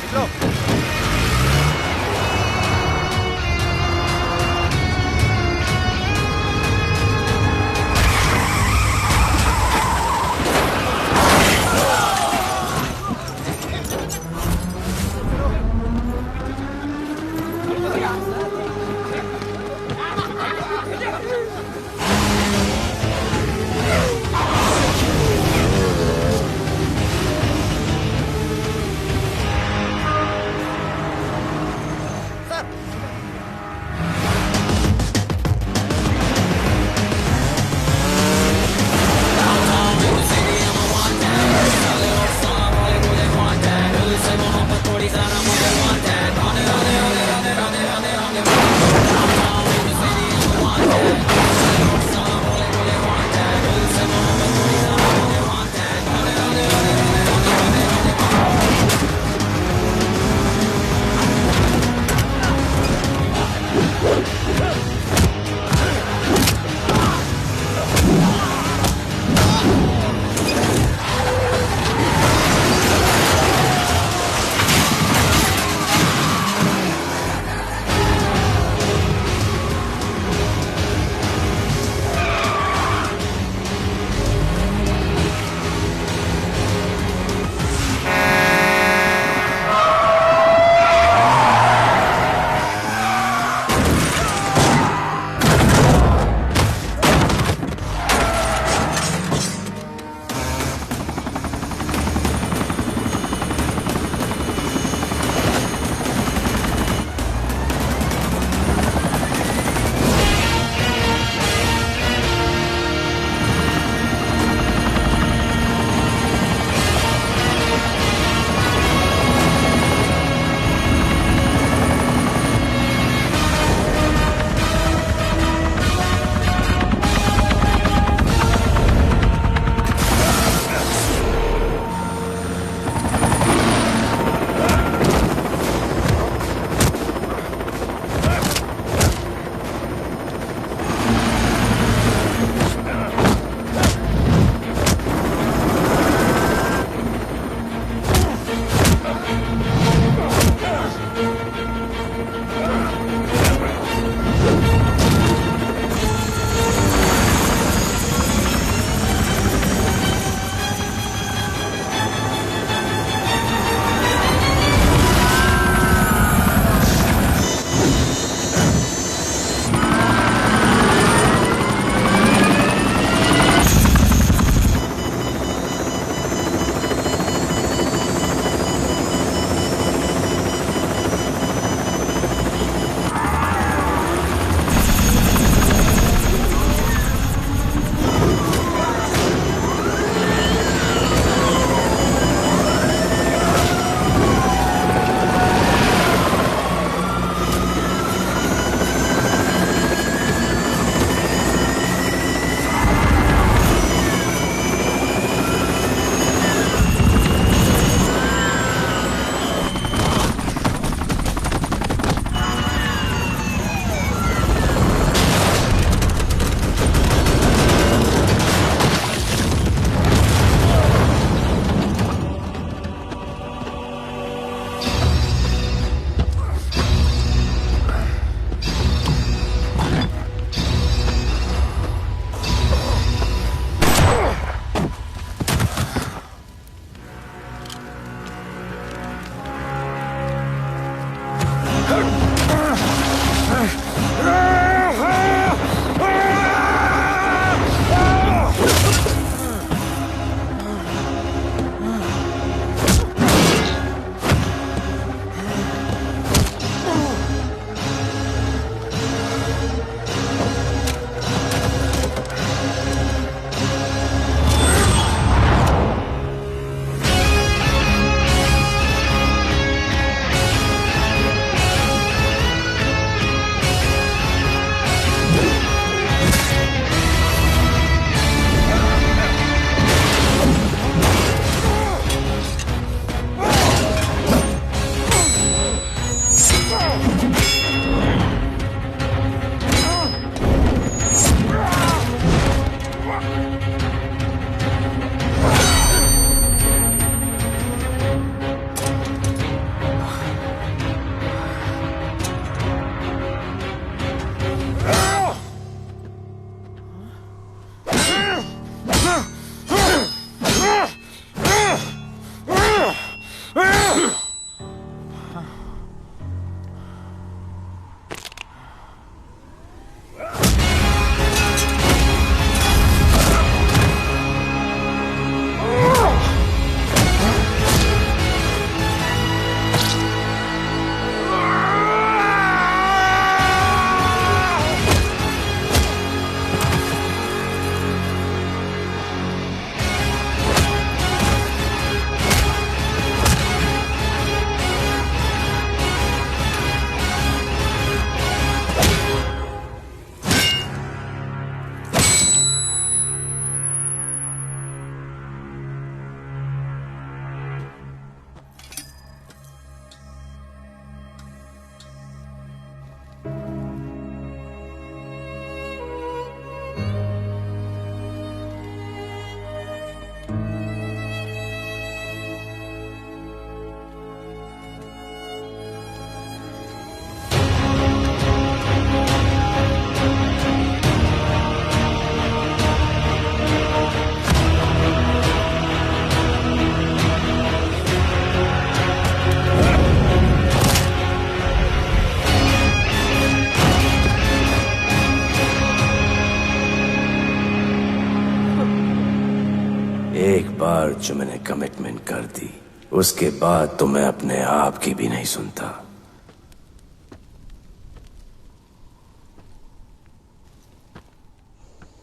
बार जो मैंने कमिटमेंट कर दी उसके बाद तो मैं अपने आप की भी नहीं सुनता।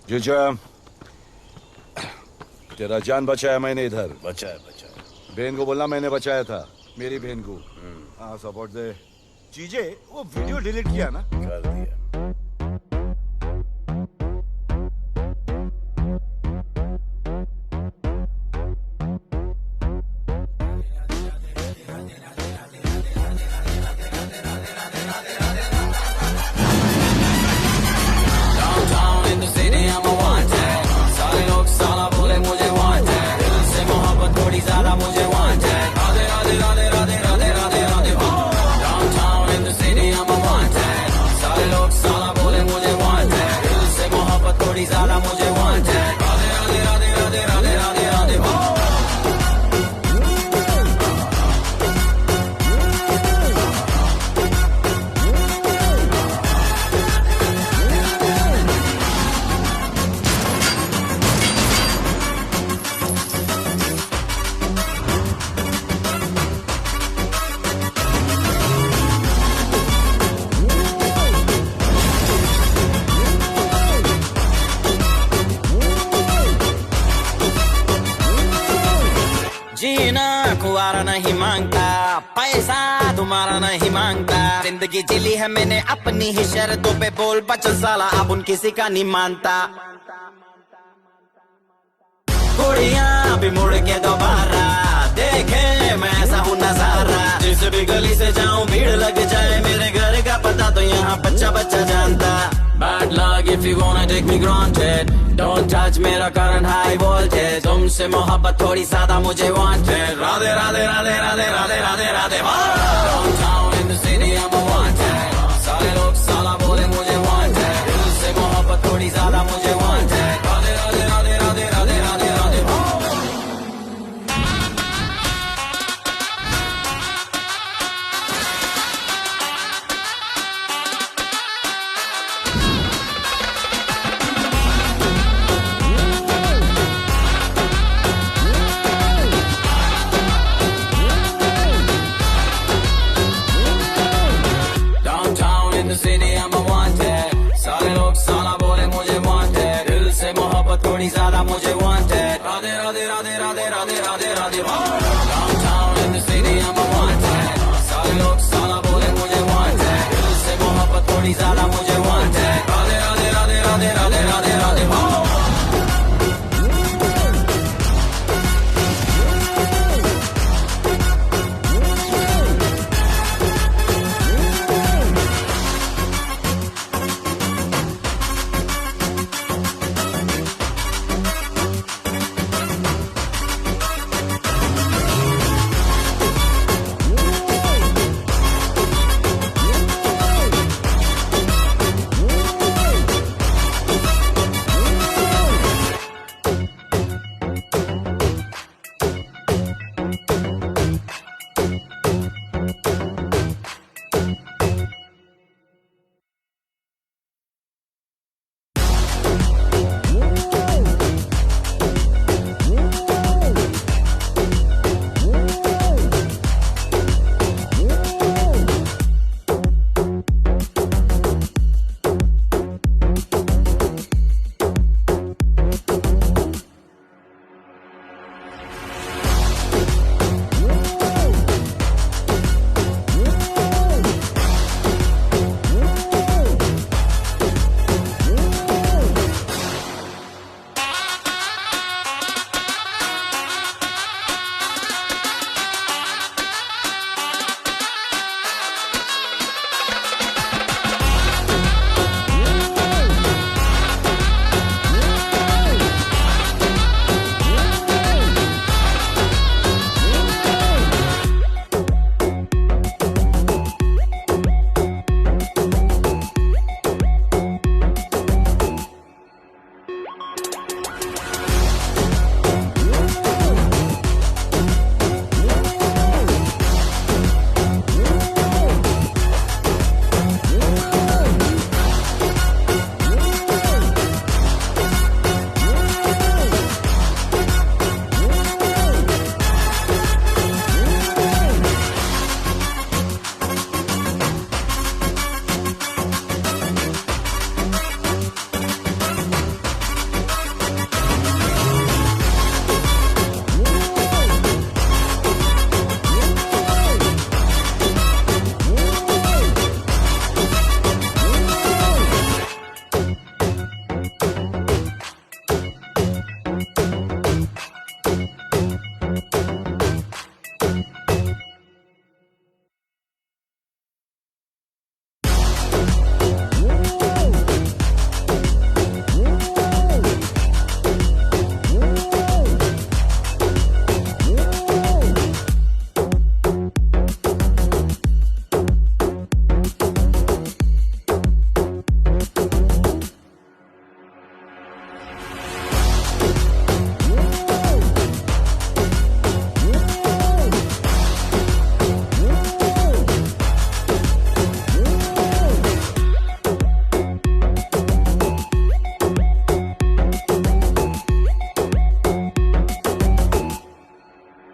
जीजा, तेरा जान बचाया मैंने इधर। बचाया। बहन को बोलना मैंने बचाया था, मेरी बहन को। हाँ सपोर्ट दे। चीजे वो वीडियो डिलीट किया ना? कर दिया। कुआरा नहीं मांगता, पैसा तुम्हारा नहीं मांगता। जिंदगी जिली है मैंने अपनी ही शर्तों पे, बोल बचल साला अब उन किसी का नहीं मानता। कुड़ियां भी मुड़ के दोबारा देखे मैं ऐसा हूँ नजारा। जिस भी गली से जाऊं भीड़ लग जाए, मेरे घर का पता तो यहाँ बच्चा बच्चा जानता। Bad luck if you wanna take me granted, don't touch मेरा current high voltage। तुमसे मोहब्बत थोड़ी ज्यादा मुझे wanted। Radhe Radhe Radhe Radhe Radhe Radhe Radhe. Downtown in the city I'm a wanted, सारे लोग साला बोले मुझे wanted। दिल से मोहब्बत थोड़ी ज्यादा मुझे wanted। राधे राधे राधे राधे राधे राधे राधे। थोड़ी ज्यादा मुझे wanted। Radhe Radhe Radhe Radhe Radhe Radhe Radhe. Downtown in the city I'm a wanted, सारे लोग साला बोले मुझे wanted। दिल से मोहब्बत थोड़ी ज्यादा मुझे wanted। राधे राधे राधे राधे राधे राधे राधे।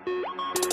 है।